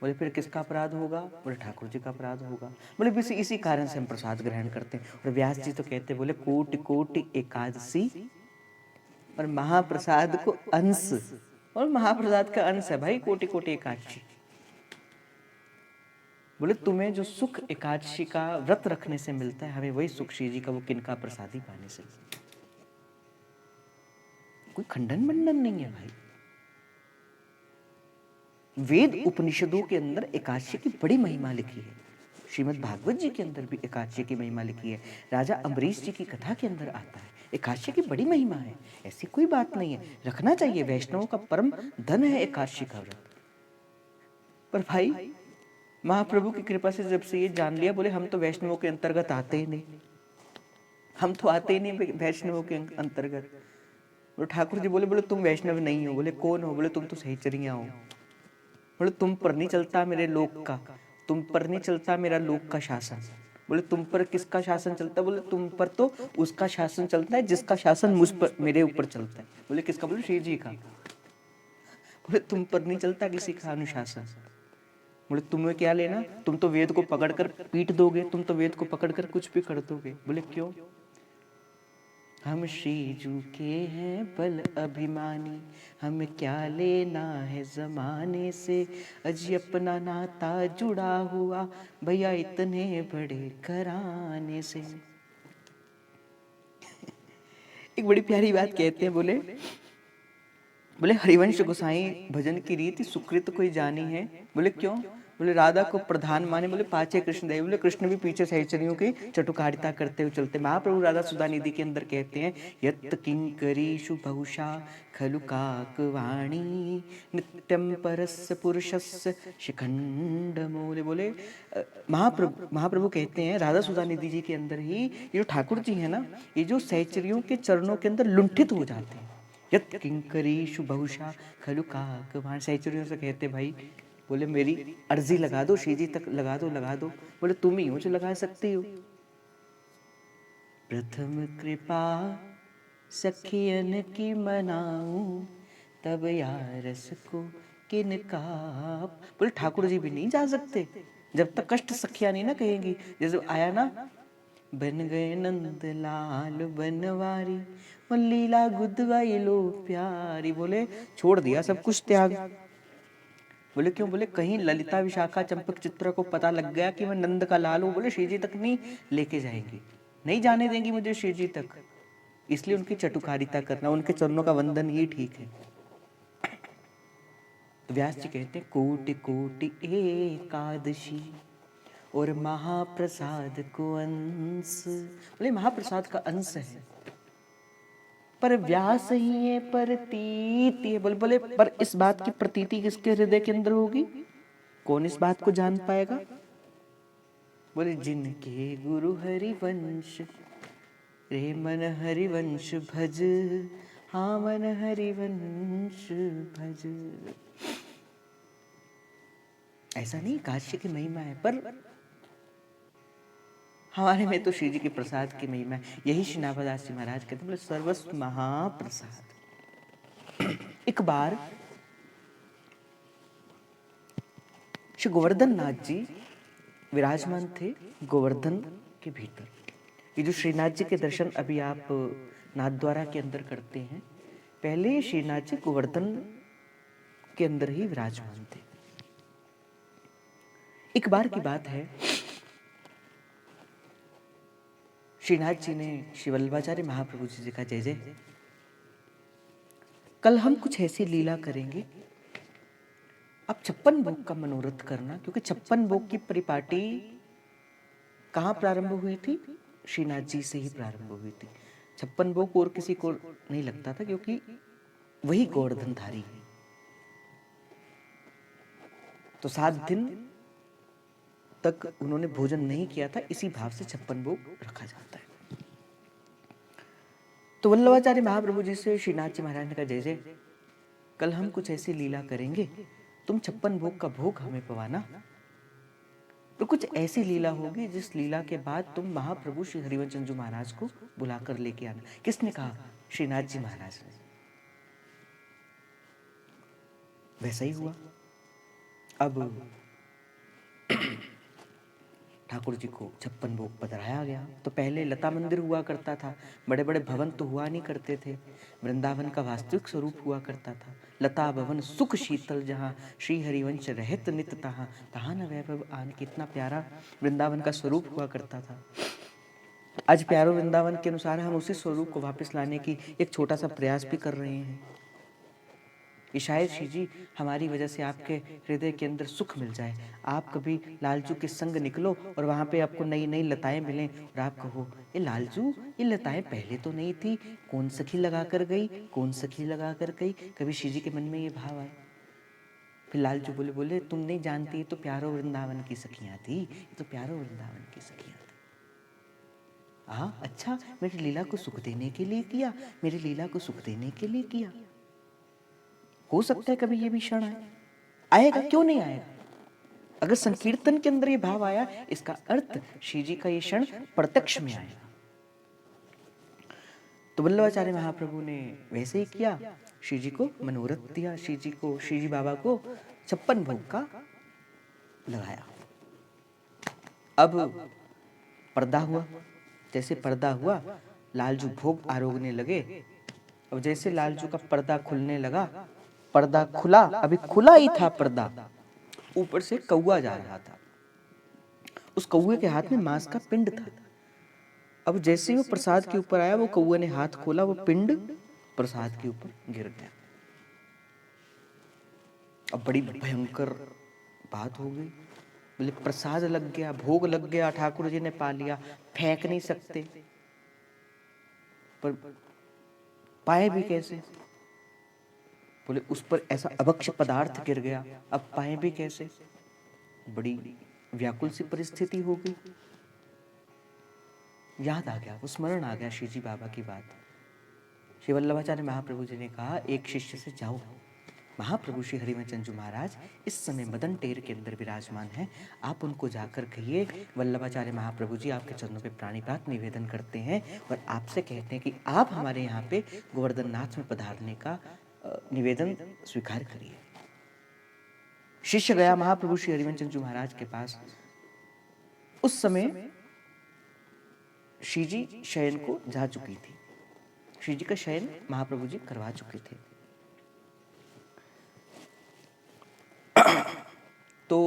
A: बोले फिर किसका अपराध होगा? बोले ठाकुर जी का अपराध होगा। बोले बस इसी कारण से हम प्रसाद ग्रहण करते हैं। और व्यास जी तो कहते बोले कोटि कोटि एकादशी और महाप्रसाद को अंश, और महाप्रसाद का अंश है भाई कोटि कोटि एकादशी। बोले तुम्हें जो सुख एकादशी का व्रत रखने से मिलता है, हमें वही सुख श्री जी का वो किनका प्रसादी पाने से। कोई खंडन मंडन नहीं है भाई। वेद उपनिषदों के अंदर एकादशी की बड़ी महिमा लिखी है, श्रीमद् भागवत जी के अंदर भी एकादशी की महिमा लिखी है, राजा अम्बरीश जी की कथा के अंदर आता है। एकादशी की बड़ी महिमा है, ऐसी कोई बात नहीं है, रखना चाहिए, वैष्णवों का परम धन है एकादशी का व्रत। पर भाई महाप्रभु की कृपा से जब से ये जान लिया, बोले हम तो वैष्णवों के अंतर्गत आते ही नहीं, हम तो आते ही नहीं वैष्णवों के अंतर्गत। बोले ठाकुर जी बोले तुम वैष्णव नहीं हो। बोले कौन हो? बोले तुम तो सहचरियां हो। बोले तुम पर नहीं चलता मेरे लोक का, तुम पर नहीं चलता मेरा लोक का शासन। बोले तुम पर किसका शासन चलता? बोले तुम पर तो उसका शासन चलता है जिसका शासन मुझ पर, मेरे ऊपर चलता है। बोले किसका? बोले श्री जी का। बोले तुम पर नहीं चलता किसी का अनुशासन। बोले तुम्हें क्या लेना, तुम तो वेद को पकड़कर पीट दोगे, तुम तो वेद को पकड़कर कुछ भी कर दोगे। बोले क्यों? हम श्रीजू के हैं बल अभिमानी, हमें क्या लेना है जमाने से, अजी अपना नाता जुड़ा हुआ भैया इतने बड़े घराने से। एक बड़ी प्यारी बात कहते हैं, बोले बोले हरिवंश गोसाई भजन की रीति सुकृत कोई जानी है। बोले क्यों? बोले राधा को प्रधान माने, बोले पाचे कृष्ण देव। बोले कृष्ण भी पीछे सहचरियों की चटुकारिता करते हुए चलते। महाप्रभु राधा सुधा निधि के अंदर कहते हैं, यत् किंकरीषु बहुशा खलु काकवाणी नित्यम परस्य पुरुषस्य शिखंड मूले। बोले महाप्रभु कहते हैं राधा सुधा निधि जी के अंदर ही ये जो ठाकुर जी है ना, ये जो सहचरियों के चरणों के अंदर लुंठित हो जाते हैं। यत् किंकरीषु बहुशा खलु काकवाणी, सहचरियों से कहते भाई, बोले मेरी अर्जी लगा दो, श्री जी तक लगा दो लगा दो। बोले तुम ही हो जो लगा सकती हो। प्रथम कृपा सखियन की मनाऊं, तब यारस को किनका। बोले ठाकुर जी भी नहीं जा सकते जब तक कष्ट सखिया नहीं ना कहेंगी। जैसे आया ना, बन गए नंद लाल बनवारी, वो लीला गुदवाई लो प्यारी। बोले छोड़ दिया सब कुछ त्याग। बोले क्यों? बोले कहीं ललिता विशाखा चंपक चित्रा को पता लग गया कि मैं नंद का लाल हूं, बोले श्री जी तक नहीं लेके जाएंगी, नहीं जाने देंगी मुझे श्री जी तक। इसलिए उनकी चटुकारिता करना, उनके चरणों का वंदन ही ठीक है। तो व्यास जी कहते हैं, कोटि कोटि एकादशी और महाप्रसाद को अंश। बोले महाप्रसाद का अंश है, पर व्यास ही है प्रतीति है। बोले पर इस बात की प्रतीति किसके हृदय के अंदर होगी? कौन इस बात को जान पाएगा? बोले जिनके गुरु हरिवंश, रे मन हरिवंश भज, हाँ मन हरिवंश भज। ऐसा नहीं काश्य की महिमा है, पर हमारे में तो श्री जी के प्रसाद की महिमा है। यही श्री नाभादास जी महाराज कहते बोले सर्वस्व महाप्रसाद। एक बार श्री गोवर्धन नाथ जी विराजमान थे गोवर्धन के भीतर। ये जो श्रीनाथ जी के दर्शन अभी आप नाथ द्वारा के अंदर करते हैं, पहले श्रीनाथ जी गोवर्धन के अंदर ही विराजमान थे। एक बार की बात है, श्रीनाथ जी ने श्री वल्लभाचार्य महाप्रभु जी से कहा, जय जय कल हम कुछ ऐसी लीला करेंगे, आप 56 भोग का मनोरथ करना। क्योंकि 56 भोग की परिपाटी कहाँ प्रारंभ हुई थी? श्रीनाथ जी से ही प्रारंभ हुई थी। 56 भोग और किसी को नहीं लगता था, क्योंकि वही गोवर्धनधारी है। तो 7 दिन तक उन्होंने भोजन नहीं किया था, इसी भाव से 56 भोग रखा जाता है। तो वल्लभाचार्य महाप्रभु जी से श्रीनाथ जी महाराज ने कहा, जय जय कल हम कुछ ऐसी लीला करेंगे, तुम 56 भोग का भोग हमें पवाना। तो कुछ ऐसी लीला होगी जिस लीला के बाद तुम महाप्रभु श्री हरिवंश चंद्र महाराज को बुलाकर लेके आना। किसने कहा? श्रीनाथ जी महाराज ने। वैसा ही हुआ। अब ठाकुर जी को 56 भोग पधराया गया। तो पहले लता मंदिर हुआ करता था, बड़े बड़े भवन तो हुआ नहीं करते थे। वृंदावन का वास्तविक स्वरूप हुआ करता था, लता भवन सुख शीतल जहाँ, श्री हरिवंश रहत नित तहाँ, तहाँ न वैभव आन। कितना प्यारा वृंदावन का स्वरूप हुआ करता था। आज प्यारो वृंदावन के अनुसार हम उसी स्वरूप को वापस लाने की एक छोटा सा प्रयास भी कर रहे हैं। ये शायद श्री जी हमारी वजह से आपके हृदय के अंदर सुख मिल जाए। आप कभी लालजू के संग निकलो और वहाँ पे आपको नई नई लताएं मिलें और आप कहो, ये लालजू ये लताएं पहले तो नहीं थी, कौन सखी लगा कर गई, कौन सखी लगा कर गई। कभी श्री जी के मन में ये भाव आए। फिर लालजू बोले, बोले तुम नहीं जानती, ये तो प्यारो वृंदावन की सखियाँ थी, ये तो प्यारो वृंदावन की सखियाँ थी। हाँ अच्छा, मेरी लीला को सुख देने के लिए किया, मेरी लीला को सुख देने के लिए किया। हो सकता है कभी ये भी क्षण आए, आएगा, क्यों नहीं आएगा। अगर संकीर्तन के अंदर ये भाव आया, इसका अर्थ श्री जी का ये क्षण प्रत्यक्ष में आएगा। तो वल्लभाचार्य महाप्रभु ने वैसे ही किया, श्री जी को मनोरथ दिया, श्री जी को, श्री जी बाबा को 56 भोग का लगाया। अब पर्दा हुआ। जैसे पर्दा हुआ लालजू भोग आरोगने लगे। अब जैसे लालजू का पर्दा खुलने लगा, पर्दा खुला, अभी खुला ही था पर्दा, ऊपर से कौवा जा रहा था। उस कौवे के हाथ में मांस का पिंड था। अब जैसे ही वो प्रसाद के ऊपर आया, वो कौवे ने हाथ खोला, वो पिंड प्रसाद के ऊपर गिर गया। अब बड़ी भयंकर बात हो गई। बोले प्रसाद लग गया, भोग लग गया, ठाकुर जी ने पा लिया, फेंक नहीं सकते, पर पाए भी कैसे? बोले उस पर ऐसा अभक्ष्य पदार्थ गिर गया, अब पाए भी कैसे? बड़ी व्याकुल सी परिस्थिति हो गई। याद आ गया, वो स्मरण आ गया श्री जी बाबा की बात। श्री वल्लभाचार्य महाप्रभु जी ने कहा, एक शिष्य से जाओ, महाप्रभु श्री हरिवंशनजू महाराज इस समय मदन टेर के अंदर विराजमान हैं, आप उनको जाकर कहिए वल्लभाचार्य महाप्रभु जी आपके चरणों पे प्राणिपात निवेदन करते हैं और आपसे कहते हैं कि आप हमारे यहाँ पे गोवर्धन नाथ में पधारने का निवेदन स्वीकार करिए। शिष्य गया महाप्रभु श्री हरिवंशनजू महाराज के पास। उस समय श्री जी शयन को जा चुकी थी, श्री जी का शयन महाप्रभु जी करवा चुके थे। तो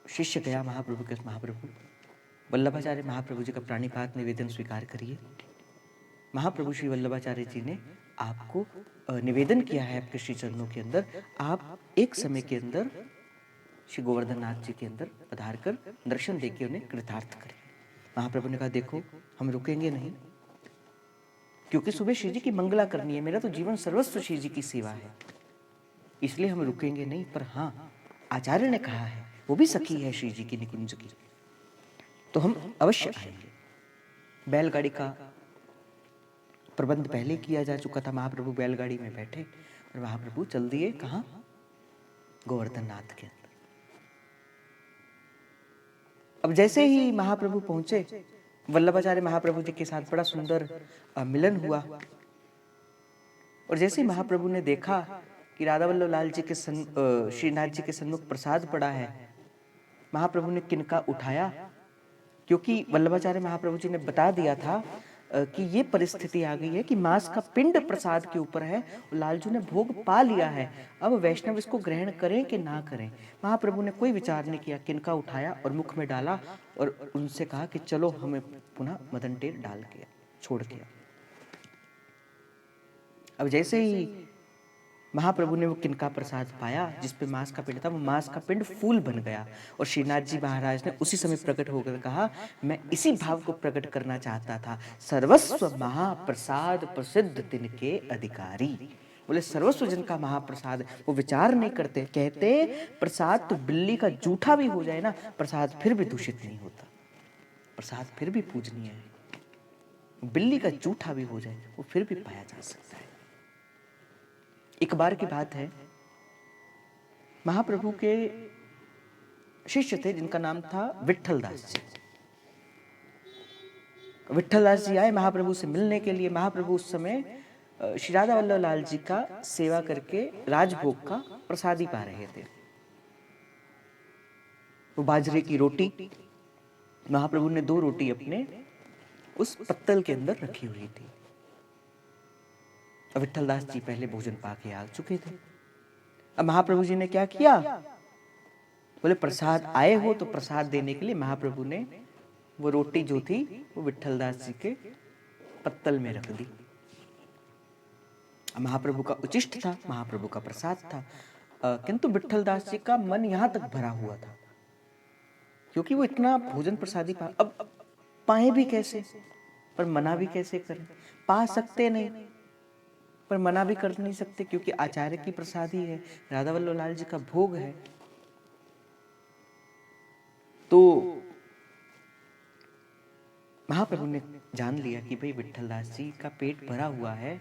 A: शिष्य गया महाप्रभु के, महाप्रभु वल्लभाचार्य महाप्रभु जी का प्राणिपात निवेदन स्वीकार करिए। महाप्रभु श्री वल्लभाचार्य जी ने आपको निवेदन किया है आपके श्री चरणों के अंदर, आप एक समय के अंदर श्री गोवर्धन नाथ जी के अंदर पधार कर दर्शन देके उन्हें कृतार्थ करें। महाप्रभु ने कहा, देखो हम रुकेंगे नहीं, क्योंकि सुबह श्री जी की मंगला करनी है, मेरा तो जीवन सर्वस्व श्री जी की सेवा है, इसलिए हम रुकेंगे नहीं। पर हाँ, आचार्य ने कहा है, वो भी सखी है श्री जी की निकुंज की, तो हम अवश्य आएंगे। बैलगाड़ी का प्रबंध पहले किया जा चुका था। महाप्रभु बैलगाड़ी में बैठे और महाप्रभु चल दिए कहाँ? गोवर्धन नाथ के अंदर। अब जैसे ही महाप्रभु पहुंचे, वल्लभाचार्य महाप्रभु जी के साथ बड़ा सुंदर मिलन हुआ। और जैसे ही महाप्रभु ने देखा कि राधा वल्लभ लाल जी के श्रीनाथ जी के सन्मुख प्रसाद पड़ा है, महाप्रभु ने किनका उठाया, क्योंकि वल्लभाचार्य महाप्रभु जी ने बता दिया था कि ये परिस्थिति आ गई है कि मांस का पिंड प्रसाद के ऊपर है, लालजू ने भोग पा लिया है, अब वैष्णव इसको ग्रहण करें कि ना करें। महाप्रभु ने कोई विचार नहीं किया, किनका उठाया और मुख में डाला और उनसे कहा कि चलो हमें पुनः मदन टेर डाल के छोड़ दिया। अब जैसे ही महाप्रभु ने वो किनका प्रसाद पाया जिसपे मांस का पिंड था, वो मांस का पिंड फूल बन गया और श्रीनाथ जी महाराज ने उसी समय प्रकट होकर कहा, मैं इसी भाव को प्रकट करना चाहता था, सर्वस्व महाप्रसाद प्रसिद्ध तिनके अधिकारी। बोले सर्वस्व जिनका महाप्रसाद, वो विचार नहीं करते, कहते प्रसाद तो बिल्ली का जूठा भी हो जाए ना, प्रसाद फिर भी दूषित नहीं होता, प्रसाद फिर भी पूजनीय है। बिल्ली का जूठा भी हो जाए वो फिर भी पाया जा सकता है। एक बार की बात है, महाप्रभु के शिष्य थे जिनका नाम था विट्ठल दास जी। विट्ठल दास जी आए महाप्रभु से मिलने के लिए। महाप्रभु उस समय श्री राधा वल्लभ लाल जी का सेवा करके राजभोग का प्रसादी पा रहे थे। वो बाजरे की रोटी, महाप्रभु ने 2 रोटी अपने उस पत्तल के अंदर रखी हुई थी। विट्ठल दास जी पहले भोजन पाके आ चुके थे। अब महाप्रभु जी ने क्या किया, बोले प्रसाद आए हो तो प्रसाद देने के लिए महाप्रभु ने वो रोटी जो थी वो विट्ठल दास जी के पत्तल में रख दी। महाप्रभु का उचिष्ट था, महाप्रभु का प्रसाद था, किंतु विट्ठल दास जी का मन यहां तक भरा हुआ था, क्योंकि वो इतना भोजन प्रसादी पा, अब पाए भी कैसे, पर मना भी कैसे करें। पा सकते नहीं पर मना भी कर नहीं सकते, क्योंकि आचार्य की प्रसादी है, राधा वल्लभ लाल जी का भोग है। तो महाप्रभु ने जान लिया कि भाई विट्ठल दास जी का पेट भरा हुआ है।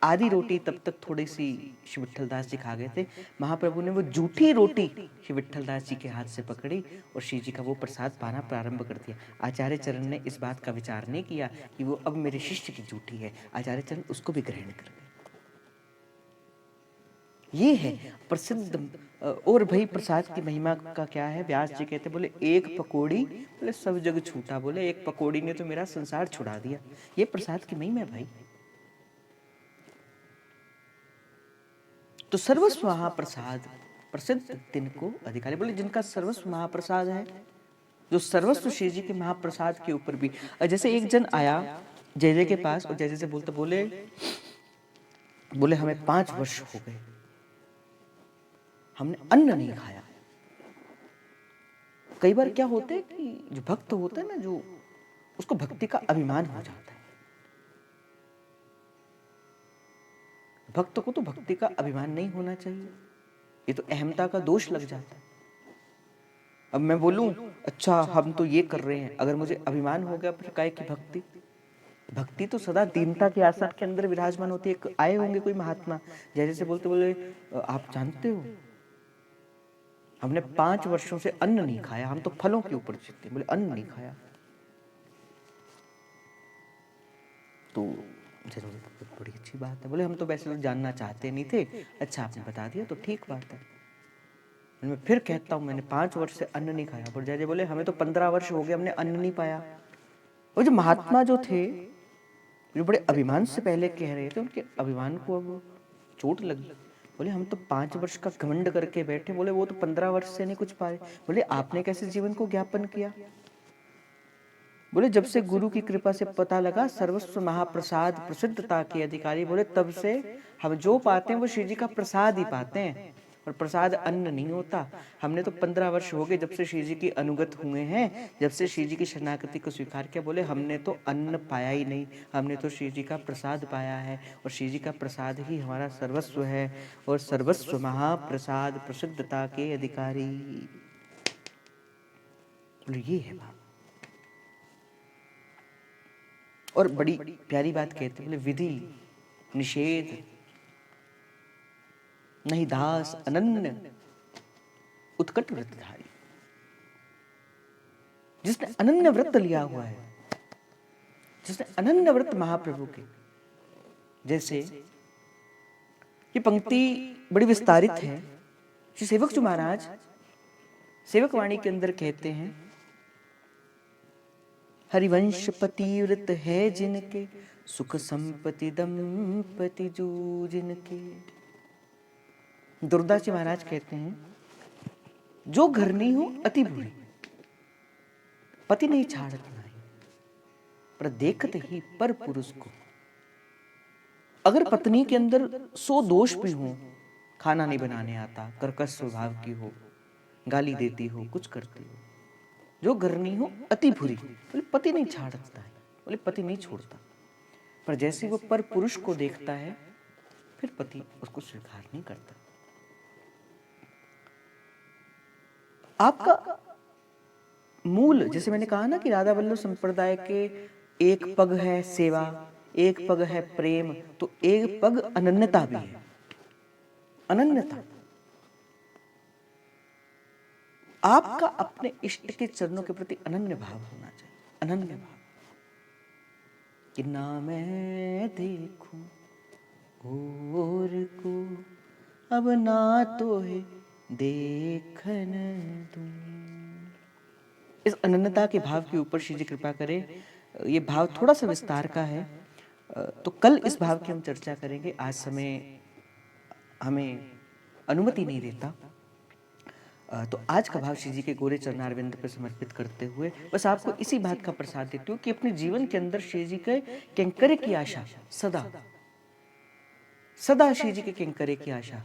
A: आधी रोटी तब तक थोड़ी सी श्री विट्ठल दास जी खा गए थे। महाप्रभु ने वो जूठी रोटी श्री विट्ठल दास जी के हाथ से पकड़ी और श्री जी का वो प्रसाद पाना प्रारंभ कर दिया। आचार्य चरण ने इस बात का विचार नहीं किया कि वो अब मेरे शिष्य की जूठी है, आचार्य चरण उसको भी ग्रहण कर गए। ये है प्रसिद्ध। और भाई प्रसाद की महिमा का क्या है? व्यास जी कहते बोले एक पकौड़ी बोले सब जग छूटा, बोले एक पकौड़ी ने तो मेरा संसार छुड़ा दिया। ये प्रसाद की महिमा है भाई। तो सर्वस्व महाप्रसाद प्रसिद्ध तिनको अधिकारी, बोले जिनका सर्वस्व महाप्रसाद है, जो सर्वस्व श्री जी के महाप्रसाद के ऊपर भी। जैसे एक जन आया जय जय के पास और जय से बोलते बोले बोले हमें 5 वर्ष हो गए, हमने अन्न नहीं खाया। कई बार क्या होता है कि जो भक्त होता है ना, जो उसको भक्ति का अभिमान हो जाता है। भक्त को तो भक्ति का अभिमान नहीं होना चाहिए, ये तो अहमता का दोष लग जाता है। अब मैं बोलूं अच्छा हम तो ये कर रहे हैं, अगर मुझे अभिमान हो गया फिर काय की भक्ति? भक्ति तो सदा दीनता के आसन के अंदर विराजमान होती है। आए होंगे कोई महात्मा जैसे से बोलते बोले आप जानते हो हमने 5 वर्षों से अन्न नहीं खाया, हम तो फलों के ऊपर जीते, बोले अन्न नहीं खाया। तो जरूर बड़ी अच्छी बात है। बोले हम तो वैसे जानना चाहते नहीं थे, अच्छा आपने बता दिया तो ठीक बात है। मैं फिर कहता हूँ मैंने 5 वर्ष से अन्न नहीं खाया। पर जय बोले हमें तो 15 वर्ष हो गए हमने अन्न नहीं पाया। वो जो महात्मा जो थे, जो बड़े अभिमान से पहले कह रहे थे, उनके अभिमान को अब चोट लगी। बोले हम तो 5 वर्ष का घमंड करके बैठे, बोले वो तो 15 वर्ष से नहीं कुछ पाए। बोले आपने कैसे जीवन को ज्ञापन किया? बोले जब से गुरु की कृपा से पता लगा सर्वस्व महाप्रसाद प्रसिद्धता के अधिकारी, बोले तब से हम जो पाते हैं वो श्री जी का प्रसाद ही पाते हैं, और प्रसाद अन्न नहीं होता। हमने तो 15 वर्ष हो गए जब से श्री जी की अनुगत हुए हैं, जब से श्री जी की शरणागति को स्वीकार किया। बोले हमने तो अन्न पाया ही नहीं, हमने तो श्री जी का प्रसाद पाया है, और श्री जी का प्रसाद ही हमारा सर्वस्व है, और सर्वस्व महाप्रसाद प्रसिद्धता के अधिकारी। बोले ये है बात। और बड़ी प्यारी बात कहते हैं, बोले विधि निषेध नहीं दास अनन्य उत्कट व्रतधारी। जिसने अनन्य व्रत लिया हुआ है, जिसने अनन्य व्रत महाप्रभु के, जैसे ये पंक्ति बड़ी विस्तारित है। श्री सेवक जो महाराज सेवक वाणी के अंदर कहते हैं, हरिवंश पतिव्रत है जिनके, सुख संपत्ति दंपति जू जिनके। दुर्दास जी महाराज कहते हैं, जो घर नहीं हो अति बुरी, पति नहीं छाड़त नहीं, पर देखते ही पर पुरुष को। अगर पत्नी के अंदर 100 दोष भी हो, खाना नहीं बनाने आता, कर्कश स्वभाव की हो, गाली देती हो, कुछ करती हो, जो घर नहीं हो अति बुरी, बोले पति नहीं छाड़ता है, बोले पति नहीं छोड़ता। पर जैसे वो पर पुरुष को देखता है फिर पति उसको स्वीकार नहीं करता। आपका मूल, जैसे मैंने कहा ना कि राधा वल्लभ संप्रदाय के एक पग है सेवा, एक पग है प्रेम, तो एक पग अनन्यता भी है। अनन्यता, आपका अपने इष्ट के चरणों के प्रति अनन्य भाव होना चाहिए। अनन्य भाव कि ना मैं देखूं और को, अब ना तो है देखन दूं। इस अनन्यता के भाव के ऊपर श्री जी कृपा करें। ये भाव थोड़ा सा विस्तार का है, तो कल इस भाव की हम चर्चा करेंगे। आज समय हमें अनुमति नहीं देता, तो आज का भाव श्री जी के गोरे चरणारविंद पर समर्पित करते हुए बस आपको इसी बात का प्रसाद देती हूँ कि अपने जीवन के अंदर श्री जी के कैंकर्य की आशा, सदा सदा श्री जी के कैंकर्य की आशा,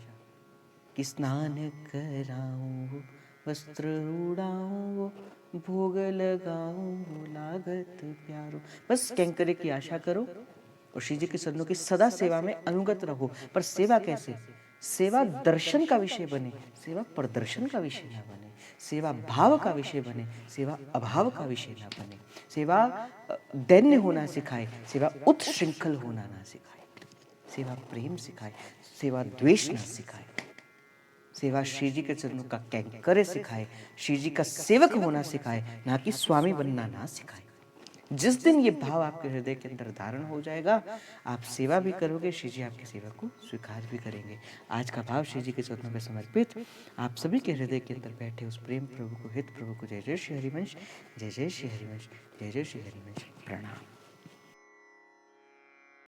A: कि स्नान कराऊं, वस्त्र उड़ाऊं, भोग लगाऊं, लागत प्यारो। बस कैंकर्य की आशा करो और श्री जी के चरणों की सदा सेवा में अनुगत रहो। पर सेवा कैसे? सेवा दर्शन का विषय बने, सेवा प्रदर्शन का विषय न बने, सेवा भाव का विषय बने, सेवा अभाव का विषय न बने। सेवा दैन्य होना सिखाए, सेवा उत्श्रृंखल होना ना सिखाए, सेवा प्रेम सिखाए, सेवा द्वेष न सिखाए, सेवा श्री जी के चरणों का कैंकर्य सिखाए, श्री जी का सेवक होना सिखाए, ना कि स्वामी बनना ना सिखाए। जिस दिन ये भाव आपके हृदय के अंदर धारण हो जाएगा, आप सेवा भी करोगे, श्री जी आपकी सेवा को स्वीकार भी करेंगे। आज का भाव श्री जी के चरणों में समर्पित आप सभी के हृदय के अंदर बैठे उस प्रेम प्रभु को, हित प्रभु को। जय जय श्री हरिवंश, जय जय श्री हरिवंश, जय जय श्री हरिवंश। प्रणाम।